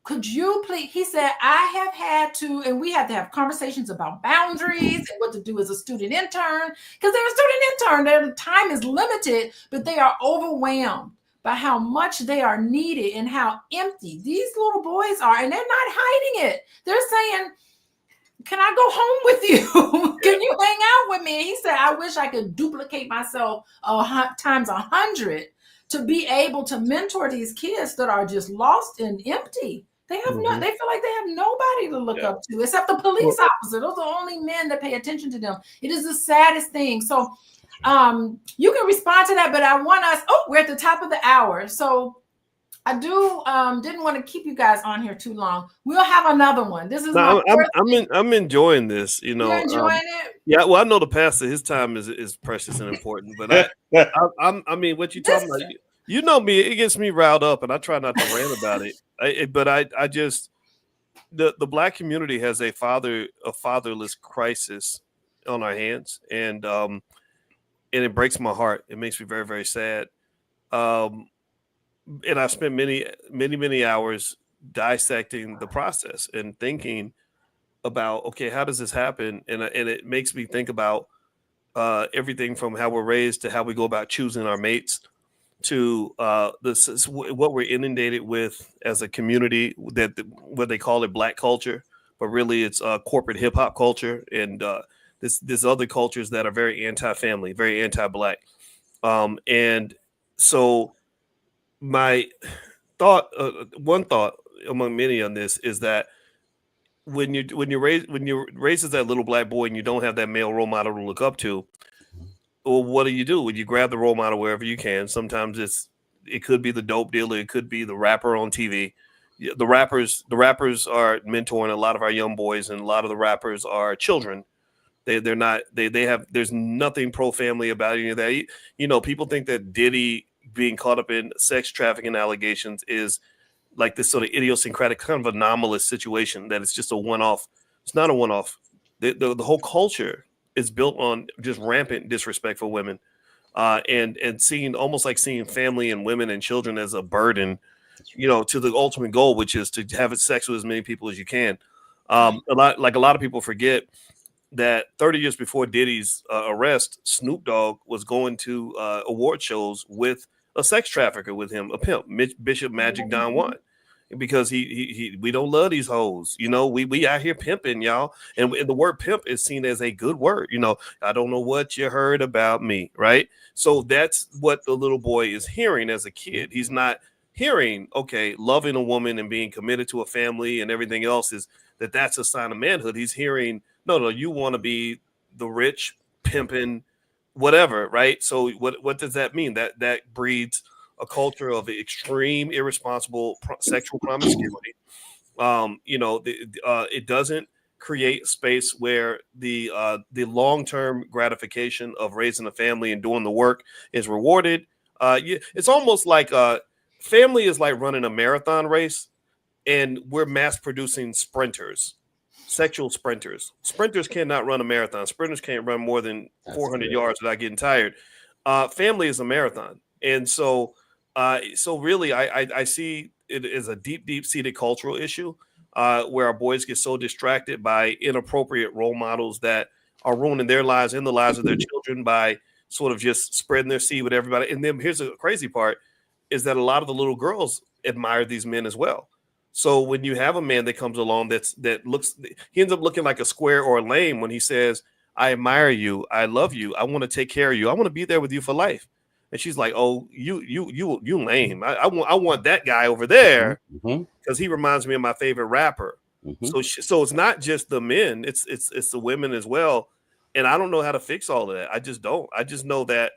Could you please? He said, I have had to, and we had to have conversations about boundaries and what to do as a student intern, because they're a student intern, their time is limited, but they are overwhelmed by how much they are needed and how empty these little boys are. And they're not hiding it. They're saying, can I go home with you? Can you hang out with me? And he said, I wish I could duplicate myself times 100 to be able to mentor these kids that are just lost and empty. They have no, they feel like they have nobody to look up to except the police officer. Those are the only men that pay attention to them. It is the saddest thing. So you can respond to that, but I want us, we're at the top of the hour. So I didn't want to keep you guys on here too long. We'll have another one. This is I'm enjoying this, You're enjoying it? Yeah, well, I know the pastor, his time is precious and important, but I mean, what you talking about? You know me, it gets me riled up, and I try not to rant about it. But I just the Black community has a fatherless crisis on our hands, and it breaks my heart. It makes me very, very sad. And I've spent many hours dissecting the process and thinking about, okay, how does this happen? And it makes me think about everything from how we're raised to how we go about choosing our mates to what we're inundated with as a community, what they call it Black culture, but really it's corporate hip hop culture and this other cultures that are very anti-family, very anti-Black. And so my thought, one thought among many on this is that when you're raised as that little Black boy and you don't have that male role model to look up to, well, what do? When you grab the role model wherever you can. Sometimes it could be the dope dealer, it could be the rapper on TV. The rappers are mentoring a lot of our young boys, and a lot of the rappers are children. They're not. They have. There's nothing pro family about any of that. You know, people think that Diddy being caught up in sex trafficking allegations is like this sort of idiosyncratic, kind of anomalous situation that it's just a one-off. It's not a one-off. The whole culture is built on just rampant disrespect for women, and seeing family and women and children as a burden, you know, to the ultimate goal, which is to have sex with as many people as you can. A lot of people forget that 30 years before Diddy's arrest, Snoop Dogg was going to award shows with a sex trafficker with him, a pimp, Bishop Magic Don Juan, because we don't love these hoes. You know, we out here pimping, y'all. And the word pimp is seen as a good word. You know, I don't know what you heard about me, right? So that's what the little boy is hearing as a kid. He's not hearing, okay, loving a woman and being committed to a family and everything else is that's a sign of manhood. He's hearing, no, you want to be the rich pimping whatever, right? So what does that mean? That breeds a culture of extreme irresponsible sexual promiscuity. You know, it doesn't create space where the long-term gratification of raising a family and doing the work is rewarded. It's almost like family is like running a marathon race, and we're mass producing sprinters. Sexual sprinters. Sprinters cannot run a marathon. Sprinters can't run more than 400 yards without getting tired. Family is a marathon. And so really, I see it as a deep-seated cultural issue where our boys get so distracted by inappropriate role models that are ruining their lives and the lives of their children by sort of just spreading their seed with everybody. And then here's the crazy part is that a lot of the little girls admire these men as well. So when you have a man that comes along he ends up looking like a square or a lame when he says, I admire you, I love you, I want to take care of you, I want to be there with you for life. And she's like, oh, you lame. I want that guy over there because he reminds me of my favorite rapper. So it's not just the men, it's the women as well. And I don't know how to fix all of that. I just don't. I just know that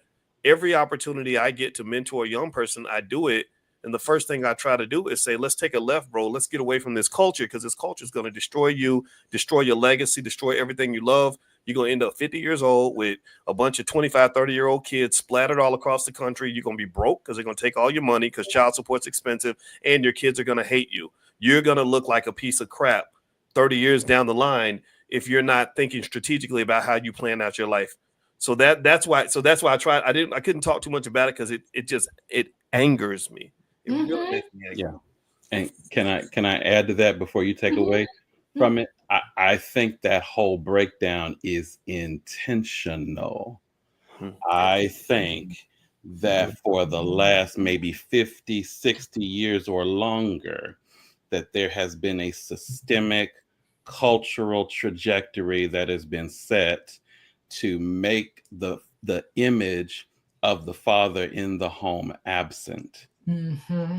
every opportunity I get to mentor a young person, I do it. And the first thing I try to do is say, let's take a left, bro. Let's get away from this culture because this culture is going to destroy you, destroy your legacy, destroy everything you love. You're going to end up 50 years old with a bunch of 25, 30-year-old kids splattered all across the country. You're going to be broke because they're going to take all your money because child support's expensive, and your kids are going to hate you. You're going to look like a piece of crap 30 years down the line if you're not thinking strategically about how you plan out your life. So that's why I tried. I couldn't talk too much about it because it angers me. It really makes me angry. Yeah. And can I add to that before you take away from it? I think that whole breakdown is intentional. I think that for the last maybe 50, 60 years or longer, that there has been a systemic cultural trajectory that has been set to make the image of the father in the home absent.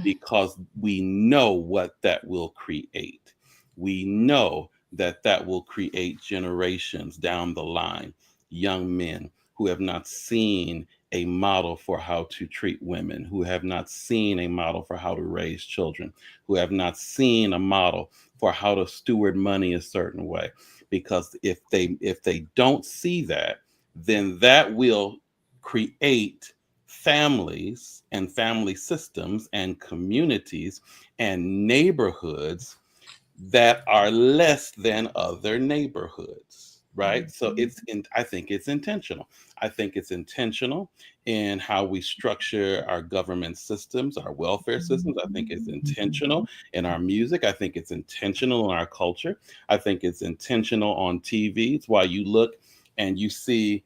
because we know what that will create. We know that that will create generations down the line, young men who have not seen a model for how to treat women, who have not seen a model for how to raise children, who have not seen a model for how to steward money a certain way. Because if they don't see that, then that will create families and family systems and communities and neighborhoods that are less than other neighborhoods, right? So I think it's intentional. I think it's intentional in how we structure our government systems, our welfare systems. I think it's intentional in our music. I think it's intentional in our culture. I think it's intentional on TV. It's why you look and you see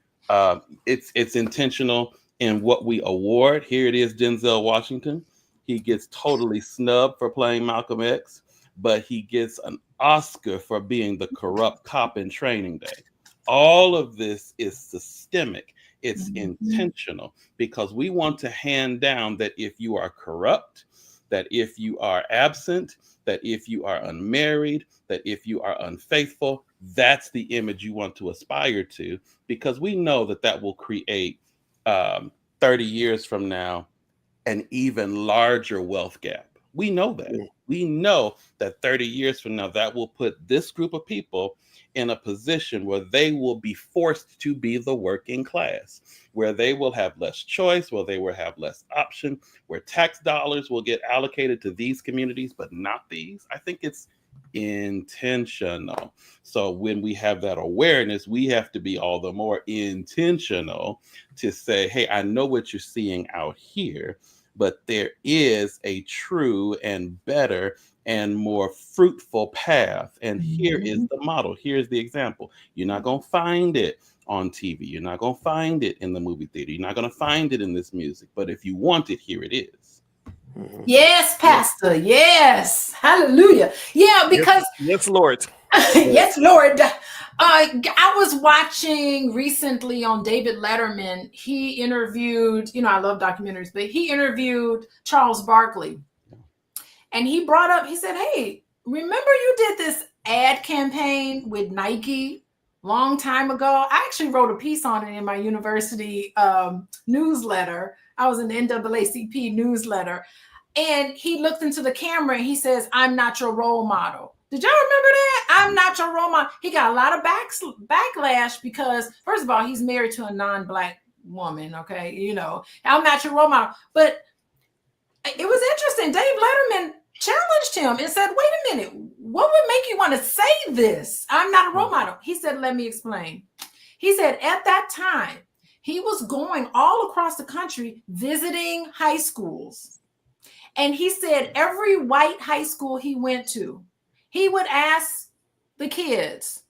it's intentional in what we award. Here it is, Denzel Washington. He gets totally snubbed for playing Malcolm X, but he gets an Oscar for being the corrupt cop in Training Day. All of this is systemic. It's intentional because we want to hand down that if you are corrupt, that if you are absent, that if you are unmarried, that if you are unfaithful, that's the image you want to aspire to, because we know that that will create 30 years from now an even larger wealth gap. We know that. We know that 30 years from now, that will put this group of people in a position where they will be forced to be the working class, where they will have less choice, where they will have less option, where tax dollars will get allocated to these communities, but not these. I think it's intentional. So when we have that awareness, we have to be all the more intentional to say, hey, I know what you're seeing out here, but there is a true and better and more fruitful path. And here is the model. Here's the example. You're not going to find it on TV. You're not going to find it in the movie theater. You're not going to find it in this music. But if you want it, here it is. Yes, Pastor. Yes. Hallelujah. Yeah, because yes, Lord. yes, Lord. I was watching recently on David Letterman. He interviewed, I love documentaries, but he interviewed Charles Barkley. And he brought up, he said, hey, remember you did this ad campaign with Nike long time ago? I actually wrote a piece on it in my university newsletter. I was in the NAACP newsletter. And he looked into the camera and he says, I'm not your role model. Did y'all remember that? I'm not your role model. He got a lot of backlash because, first of all, he's married to a non-Black woman. Okay. I'm not your role model. But it was interesting. Dave Letterman challenged him and said, wait a minute, what would make you want to say this? I'm not a role model. He said, let me explain. He said, at that time, he was going all across the country visiting high schools. And he said every white high school he went to, he would ask the kids,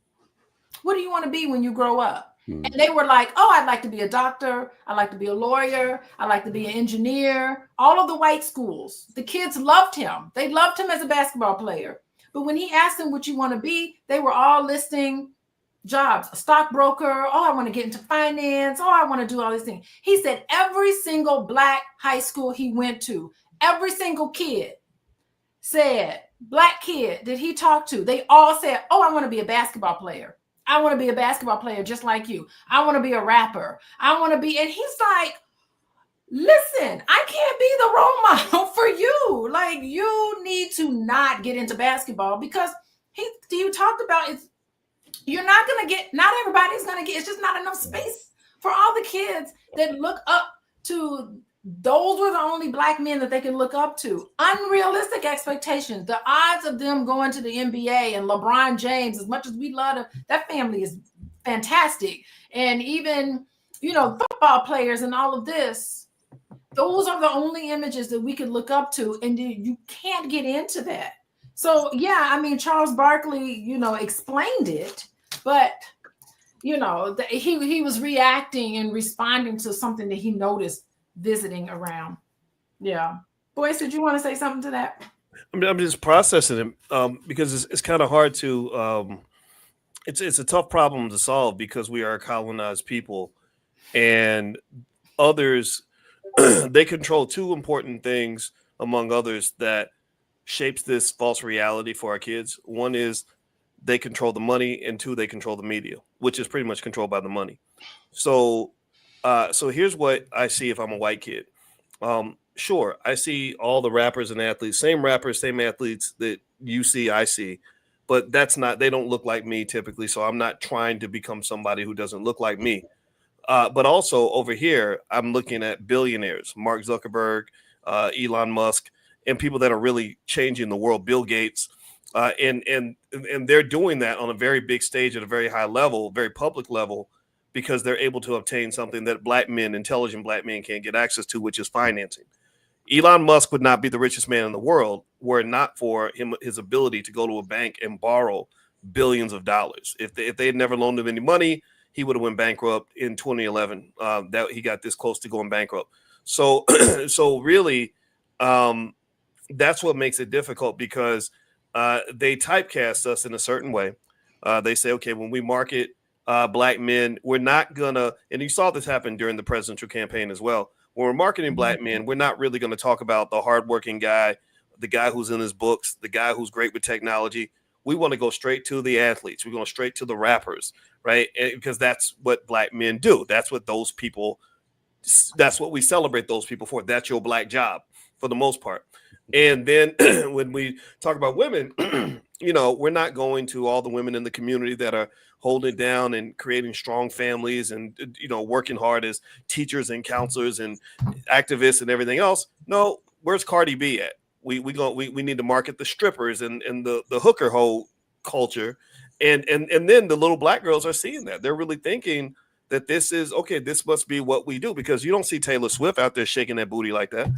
what do you want to be when you grow up? And they were like, oh, I'd like to be a doctor. I'd like to be a lawyer. I'd like to be an engineer. All of the white schools, the kids loved him. They loved him as a basketball player. But when he asked them what you want to be, they were all listing jobs, a stockbroker. Oh, I want to get into finance. Oh, I want to do all these things. He said every single Black high school he went to, every single kid said, Black kid that he talked to, they all said, oh, I want to be a basketball player. I want to be a basketball player just like you. I want to be a rapper. I want to be, and he's like, listen, I can't be the role model for you. Like, you need to not get into basketball because you talked about it. You're not going to get, not everybody's going to get, it's just not enough space for all the kids that look up to. Those were the only Black men that they could look up to. Unrealistic expectations. The odds of them going to the NBA and LeBron James, as much as we love them, that family is fantastic. And even, football players and all of this, those are the only images that we could look up to. And you can't get into that. So, yeah, I mean, Charles Barkley, explained it, but, he was reacting and responding to something that he noticed visiting around. Yeah. Boyce, did you want to say something to that? I'm just processing it because it's kind of hard to it's a tough problem to solve because we are a colonized people and others they control two important things, among others, that shapes this false reality for our kids. One is they control the money, and two, they control the media, which is pretty much controlled by the money. So, so here's what I see if I'm a white kid. Sure, I see all the rappers and athletes, same rappers, same athletes that you see, I see, but they don't look like me typically. So I'm not trying to become somebody who doesn't look like me. But also over here, I'm looking at billionaires, Mark Zuckerberg, Elon Musk, and people that are really changing the world, Bill Gates, and they're doing that on a very big stage at a very high level, very public level, because they're able to obtain something that black men, intelligent black men, can't get access to, which is financing. Elon Musk would not be the richest man in the world were it not for his ability to go to a bank and borrow billions of dollars. If they had never loaned him any money, he would have went bankrupt in 2011. That he got this close to going bankrupt. So, so really, that's what makes it difficult, because they typecast us in a certain way. They say, okay, when we market black men, we're not gonna. And you saw this happen during the presidential campaign as well. When we're marketing black men, we're not really going to talk about the hardworking guy, the guy who's in his books, the guy who's great with technology. We want to go straight to the athletes. We're going straight to the rappers, right? Because that's what black men do. That's what we celebrate those people for. That's your black job for the most part. And then when we talk about women, we're not going to all the women in the community that are holding it down and creating strong families and, working hard as teachers and counselors and activists and everything else. No, where's Cardi B at? We need to market the strippers and the hooker hoe culture. And then the little black girls are seeing that. They're really thinking that this is, okay, this must be what we do, because you don't see Taylor Swift out there shaking that booty like that.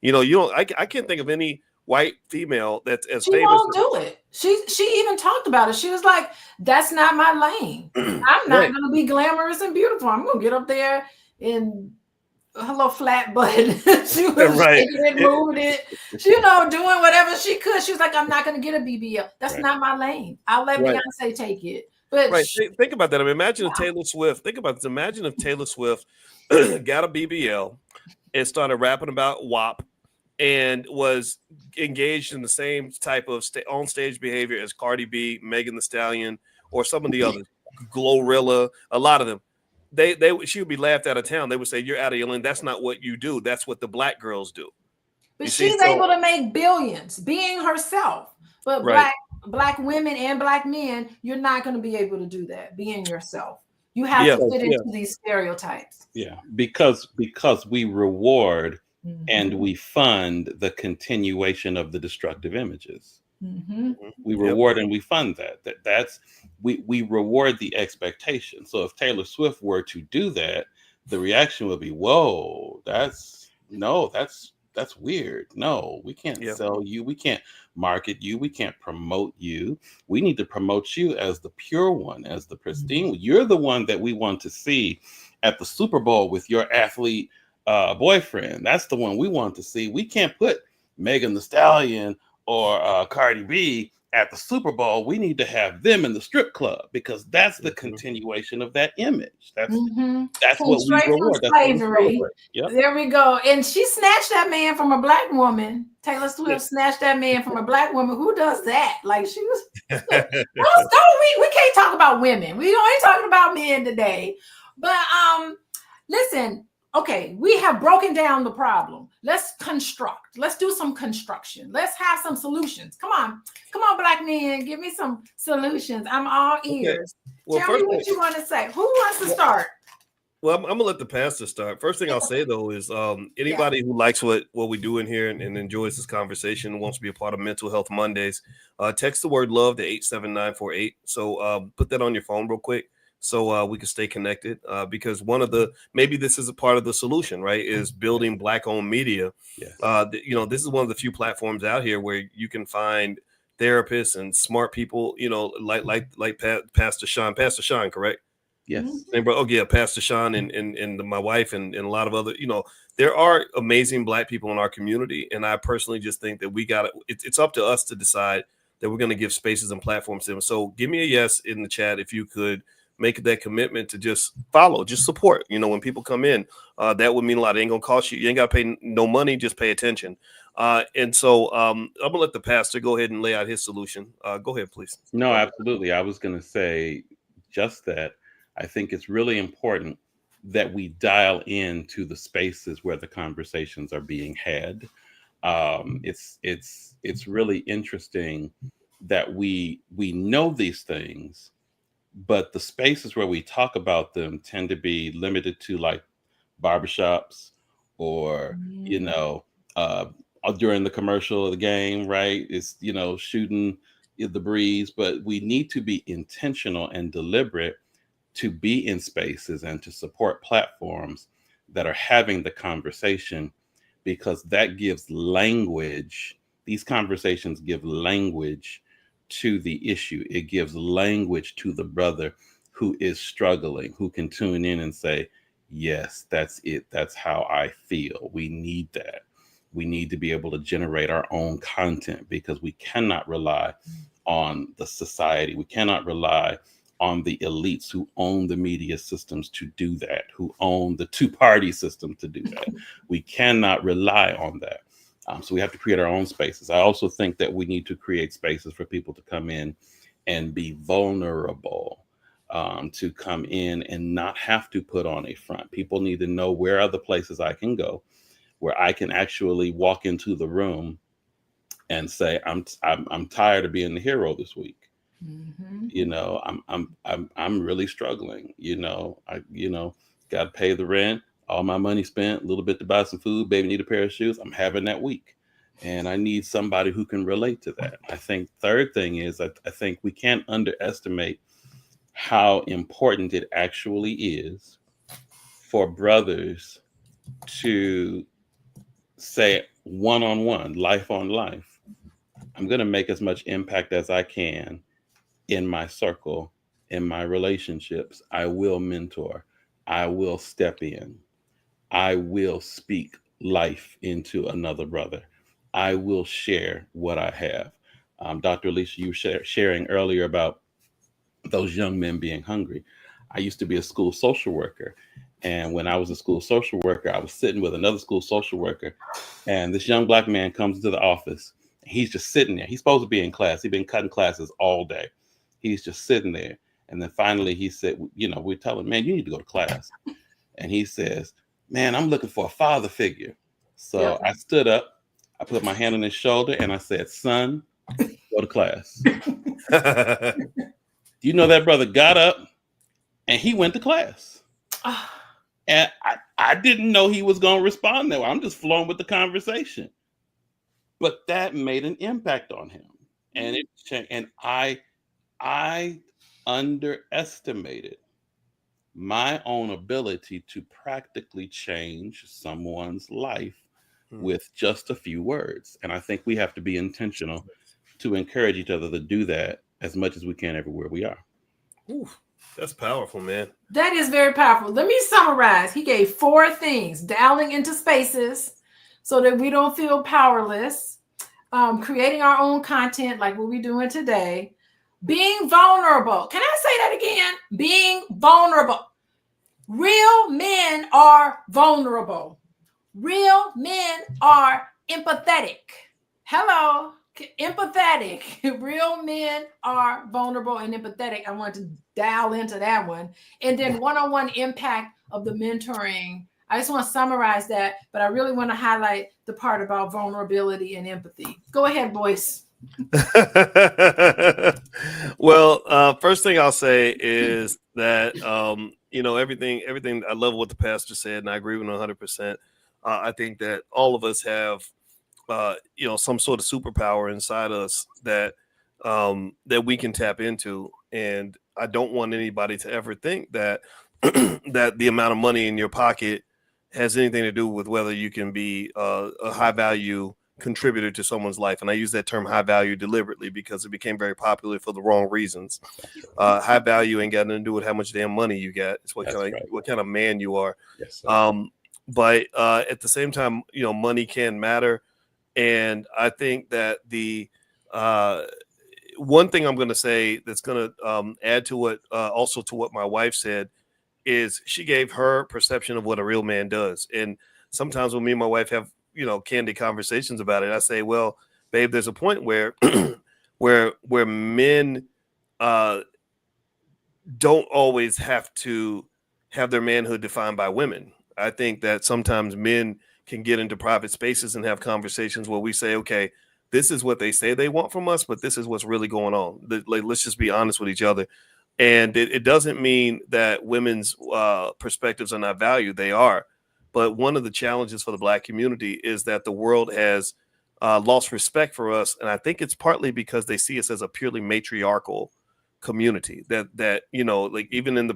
I can't think of any white female that's as famous. She won't do it. She even talked about it. She was like, that's not my lane. I'm not going to be glamorous and beautiful. I'm going to get up there and hello flat butt. She was shaking it, moving it, doing whatever she could. She was like, I'm not going to get a BBL. That's not my lane. I'll let Beyonce take it. But think about that. I mean, imagine if Taylor Swift, think about this. Imagine if Taylor Swift got a BBL and started rapping about WAP and was engaged in the same type of on-stage behavior as Cardi B, Megan Thee Stallion, or some of the others, Glorilla, a lot of them. She would be laughed out of town. They would say, you're out of your lane. That's not what you do. That's what the black girls do. But she's able to make billions being herself. But black women and black men, you're not going to be able to do that, being yourself. You have to fit into these stereotypes. Yeah, because we reward and we fund the continuation of the destructive images. We reward and we fund that. We reward the expectation. So if Taylor Swift were to do that, the reaction would be, whoa, that's weird. No, we can't sell you. We can't market you. We can't promote you. We need to promote you as the pure one, as the pristine one. You're the one that we want to see at the Super Bowl with your athlete boyfriend. That's the one we want to see. We can't put Megan Thee Stallion or Cardi B at the Super Bowl. We need to have them in the strip club, because that's the continuation of that image. That's what we reward. There we go. And she snatched that man from a black woman. Taylor Swift snatched that man from a black woman. Who does that? Like, she was we can't talk about women. We ain't talking about men today. But listen, okay, we have broken down the problem. Let's construct. Let's do some construction. Let's have some solutions. Come on, black men, give me some solutions. I'm all ears. Okay. Well, tell me what you want to say. Who wants to start? Well, I'm gonna let the pastor start. First thing I'll say though is anybody who likes what we do in here and enjoys this conversation and wants to be a part of Mental Health Mondays, text the word love to 87948. So put that on your phone real quick, so we can stay connected, because maybe this is a part of the solution, right? Is building Black-owned media. Yes. This is one of the few platforms out here where you can find therapists and smart people, like Pastor Shaun. Pastor Shaun, correct? Yes. Pastor Shaun and my wife and a lot of other, there are amazing Black people in our community. And I personally just think that it's up to us to decide that we're going to give spaces and platforms to them. So give me a yes in the chat if you could make that commitment to just follow, just support. When people come in, that would mean a lot. It ain't gonna cost you. You ain't got to pay no money. Just pay attention. And so I'm gonna let the pastor go ahead and lay out his solution. Go ahead, please. No, absolutely. I was going to say just that. I think it's really important that we dial into the spaces where the conversations are being had. It's really interesting that we know these things, but the spaces where we talk about them tend to be limited to like barbershops or during the commercial of the game, right? It's shooting the breeze, but we need to be intentional and deliberate to be in spaces and to support platforms that are having the conversation, because that gives language. These conversations give language to the issue. It gives language to the brother who is struggling, who can tune in and say, yes, that's it. That's how I feel. We need that. We need to be able to generate our own content, because we cannot rely on the society. We cannot rely on the elites who own the media systems to do that, who own the two-party system to do that. We cannot rely on that. So we have to create our own spaces. I also think that we need to create spaces for people to come in and be vulnerable, to come in and not have to put on a front. People need to know, where are the places I can go where I can actually walk into the room and say, I'm tired of being the hero this week. I'm really struggling. I got to pay the rent, all my money spent, a little bit to buy some food, baby need a pair of shoes. I'm having that week, and I need somebody who can relate to that. I think third thing is, I think we can't underestimate how important it actually is for brothers to say one-on-one, life on life, I'm going to make as much impact as I can in my circle, in my relationships. I will mentor. I will step in. I will speak life into another brother. I will share what I have. Dr. Alicia, you were sharing earlier about those young men being hungry. I used to be a school social worker. And when I was a school social worker, I was sitting with another school social worker. And this young Black man comes into the office. He's just sitting there. He's supposed to be in class. He'd been cutting classes all day. He's just sitting there. And then finally he said, we're telling him, man, you need to go to class. And he says, man, I'm looking for a father figure. So I stood up, I put my hand on his shoulder, and I said, son, go to class. You know, that brother got up and he went to class. And I didn't know he was going to respond that way. I'm just flowing with the conversation. But that made an impact on him. And it changed. And I underestimated my own ability to practically change someone's life with just a few words. And I think we have to be intentional to encourage each other to do that as much as we can everywhere we are. Ooh, that's powerful, man. That is very powerful. Let me summarize. He gave 4 things: dialing into spaces so that we don't feel powerless, creating our own content like what we're doing today, being vulnerable. Can I say that again? Being vulnerable. Real men are vulnerable. Real men are empathetic. Hello. Empathetic. Real men are vulnerable and empathetic. I want to dial into that one. And then one-on-one impact of the mentoring. I just want to summarize that, but I really want to highlight the part about vulnerability and empathy. Go ahead, Boyce. Well, first thing I'll say is that everything. I love what the pastor said, and I agree with him 100%. I think that all of us have some sort of superpower inside us that we can tap into. And I don't want anybody to ever think that that the amount of money in your pocket has anything to do with whether you can be a high value contributor to someone's life. And I use that term high value deliberately because it became very popular for the wrong reasons. High value ain't got nothing to do with how much damn money you got. It's what kind of man you are. Yes, but at the same time, money can matter. And I think that one thing I'm going to say that's going to add to what also to what my wife said is she gave her perception of what a real man does. And sometimes when me and my wife have, candid conversations about it, I say, well, babe, there's a point where where men don't always have to have their manhood defined by women. I think that sometimes men can get into private spaces and have conversations where we say, okay, this is what they say they want from us, but this is what's really going on. Let's just be honest with each other. And it doesn't mean that women's perspectives are not valued. They are. But one of the challenges for the Black community is that the world has lost respect for us. And I think it's partly because they see us as a purely matriarchal community that like even in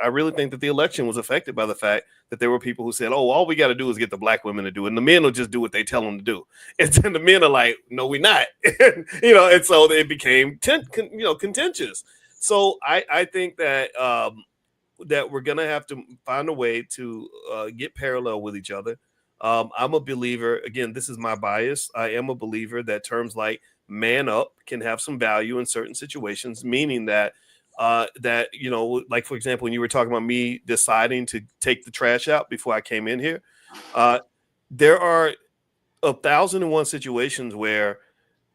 I really think that the election was affected by the fact that there were people who said, oh, all we got to do is get the Black women to do it, and the men will just do what they tell them to do. And then the men are like, no, we're not. And so it became contentious. So I think that that we're gonna have to find a way to get parallel with each other. I'm a believer, again, this is my bias, I am a believer that terms like man up can have some value in certain situations, meaning that like, for example, when you were talking about me deciding to take the trash out before I came in here, there are 1,001 situations where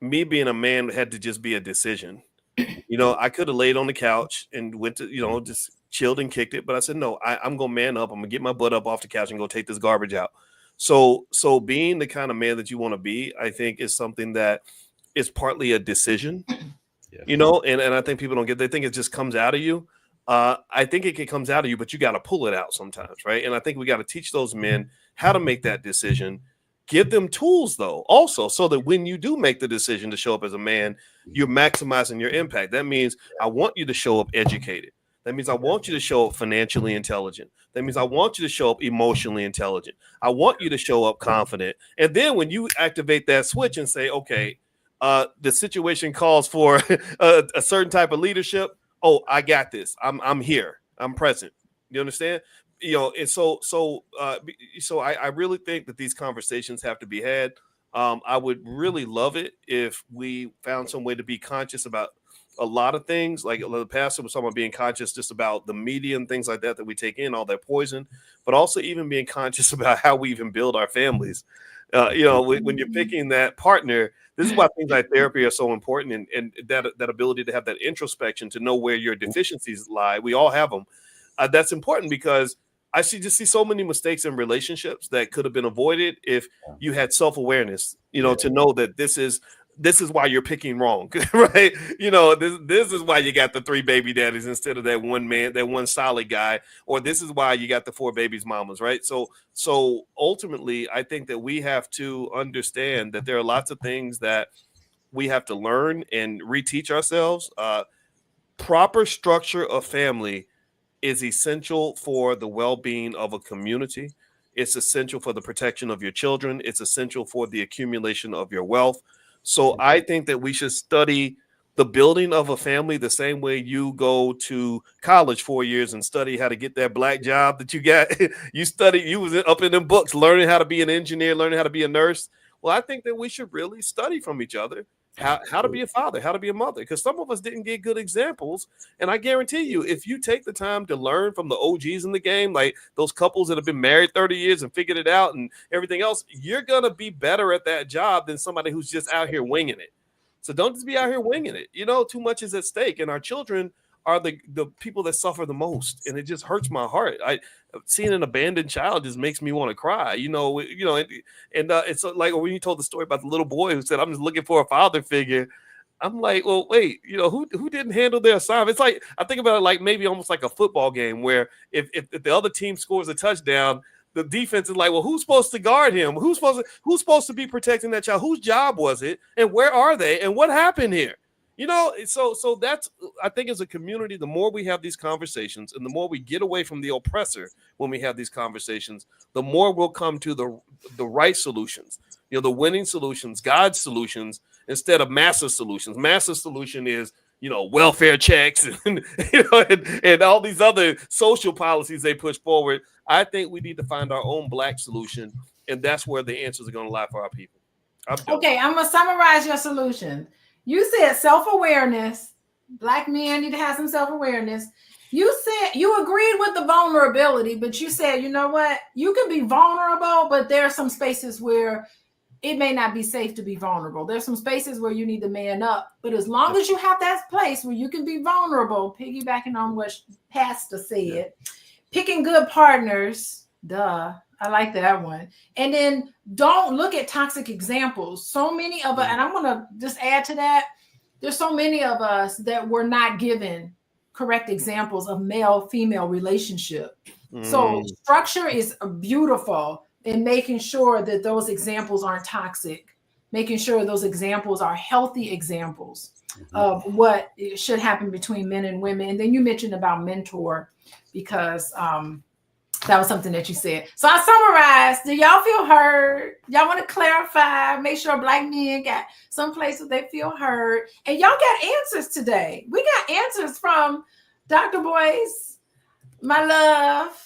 me being a man had to just be a decision. I could have laid on the couch and went to, just chilled and kicked it, but I said, no, I'm gonna man up. I'm gonna get my butt up off the couch and go take this garbage out. So being the kind of man that you want to be, I think, is something that is partly a decision, and I think people don't they think it just comes out of you. I think it comes out of you, but you got to pull it out sometimes, right? And I think we got to teach those men how to make that decision. Give them tools, though, also, so that when you do make the decision to show up as a man, you're maximizing your impact. That means I want you to show up educated. That means I want you to show up financially intelligent. That means I want you to show up emotionally intelligent. I want you to show up confident. And then when you activate that switch and say, okay, the situation calls for a certain type of leadership. Oh, I got this. I'm here. I'm present. You understand? And so I really think that these conversations have to be had. I would really love it if we found some way to be conscious about a lot of things. Like the pastor was talking about being conscious just about the media and things like that we take in, all that poison, but also even being conscious about how we even build our families. When you're picking that partner, this is why things like therapy are so important, and that ability to have that introspection to know where your deficiencies lie. We all have them. That's important because I just see so many mistakes in relationships that could have been avoided if you had self-awareness, to know that this is why you're picking wrong, right? This is why you got the 3 baby daddies instead of that one man, that one solid guy, or this is why you got the 4 babies mamas, right? So ultimately, I think that we have to understand that there are lots of things that we have to learn and reteach ourselves. Proper structure of family is essential for the well-being of a community. It's essential for the protection of your children. It's essential for the accumulation of your wealth. So I think that we should study the building of a family the same way you go to college 4 years and study how to get that Black job that you got. You was up in them books, learning how to be an engineer, learning how to be a nurse. Well, I think that we should really study from each other how to be a father, how to be a mother, because some of us didn't get good examples. And I guarantee you, if you take the time to learn from the OGs in the game, like those couples that have been married 30 years and figured it out and everything else, you're going to be better at that job than somebody who's just out here winging it. So don't just be out here winging it. Too much is at stake, and our children are the people that suffer the most, and it just hurts my heart. Seeing an abandoned child just makes me want to cry. It's like when you told the story about the little boy who said, "I'm just looking for a father figure." I'm like, well, wait, who didn't handle their assignment? It's like, I think about it like maybe almost like a football game where if the other team scores a touchdown, the defense is like, well, who's supposed to guard him? Who's supposed to be protecting that child? Whose job was it? And where are they? And what happened here? So that's, I think, as a community, the more we have these conversations and the more we get away from the oppressor when we have these conversations, the more we'll come to the right solutions, the winning solutions, God's solutions, instead of massive solutions. Massive solution is, welfare checks and, and all these other social policies they push forward. I think we need to find our own Black solution, and that's where the answers are going to lie for our people. Okay, I'm going to summarize your solution. You said self-awareness. Black men need to have some self-awareness. You said you agreed with the vulnerability, but you said, you know what? You can be vulnerable, but there are some spaces where it may not be safe to be vulnerable. There's some spaces where you need to man up. But as long as you have that place where you can be vulnerable, piggybacking on what Pastor said, picking good partners, I like that one. And then don't look at toxic examples. So many of us, and I'm going to just add to that, there's so many of us that were not given correct examples of male-female relationship. So structure is beautiful in making sure that those examples aren't toxic, making sure those examples are healthy examples of what should happen between men and women. And then you mentioned about mentor, because that was something that you said. So I summarized. Do y'all feel heard? Y'all want to clarify, make sure Black men got some place where they feel heard. And y'all got answers today. We got answers from Dr. Boyce, my love.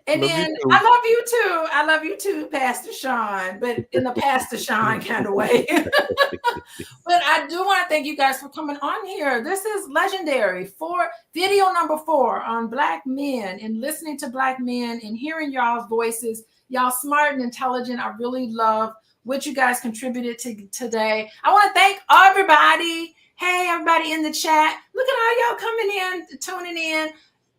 And then I love you too. I love you too, Pastor Shaun, but in the Pastor Shaun kind of way. But I do want to thank you guys for coming on here. This is legendary. Video number 4 on Black men and listening to Black men and hearing y'all's voices. Y'all smart and intelligent. I really love what you guys contributed to today. I want to thank everybody. Hey, everybody in the chat. Look at all y'all coming in, tuning in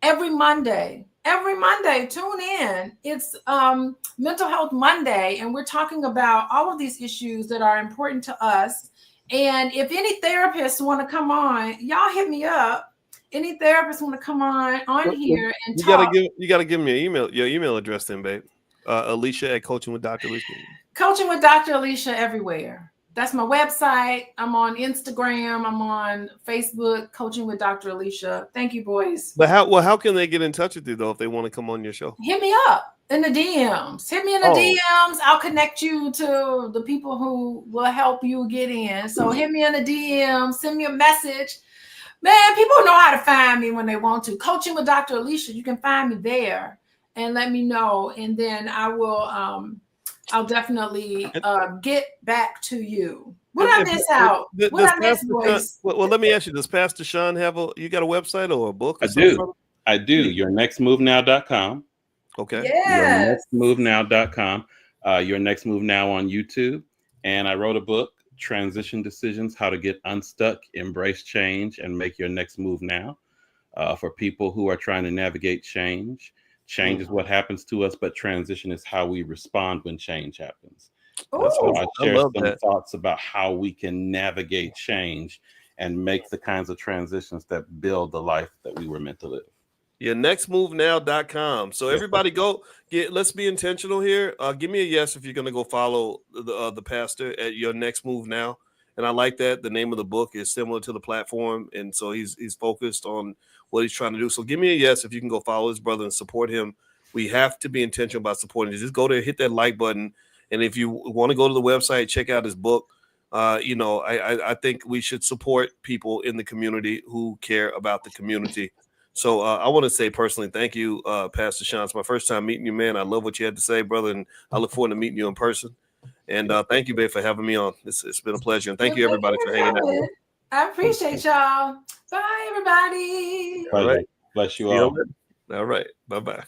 every Monday. Every Monday, tune in. It's Mental Health Monday, and we're talking about all of these issues that are important to us. And if any therapists want to come on, y'all hit me up. Any therapists want to come on here and talk. You gotta give me your email address then, babe. Alicia at Coaching with Dr. Alicia. Coaching with Dr. Alicia everywhere. That's my website. I'm on Instagram. I'm on Facebook, Coaching with Dr. Alicia. Thank you, boys. But how can they get in touch with you, though, if they want to come on your show? Hit me up in the DMs. Hit me in the DMs. I'll connect you to the people who will help you get in. So hit me in the DMs. Send me a message. Man, people know how to find me when they want to. Coaching with Dr. Alicia. You can find me there and let me know. And then I will I'll definitely get back to you. What I miss out? What I miss, boys? Well, let me ask you, does Pastor Shaun you got a website or a book? Or I do. YourNextMoveNow.com. Okay. Yes. YourNextMoveNow.com. Your Next Move Now on YouTube. And I wrote a book, Transition Decisions, How to Get Unstuck, Embrace Change, and Make Your Next Move Now, for people who are trying to navigate change. Change is what happens to us, but transition is how we respond when change happens. So I share some thoughts about how we can navigate change and make the kinds of transitions that build the life that we were meant to live. YourNextMoveNow.com. So everybody let's be intentional here. Give me a yes if you're going to go follow the pastor at Your Next Move Now. And I like that. The name of the book is similar to the platform. And so he's focused on what he's trying to do. So give me a yes if you can go follow his brother and support him. We have to be intentional about supporting him. Just go there, hit that like button. And if you want to go to the website, check out his book. I think we should support people in the community who care about the community. So I want to say personally, thank you, Pastor Shaun. It's my first time meeting you, man. I love what you had to say, brother. And I look forward to meeting you in person. And thank you, babe, for having me on. It's been a pleasure. And thank you, everybody, for hanging out. I appreciate y'all. Bye, everybody. All right. Bless you all. All right. Bye-bye.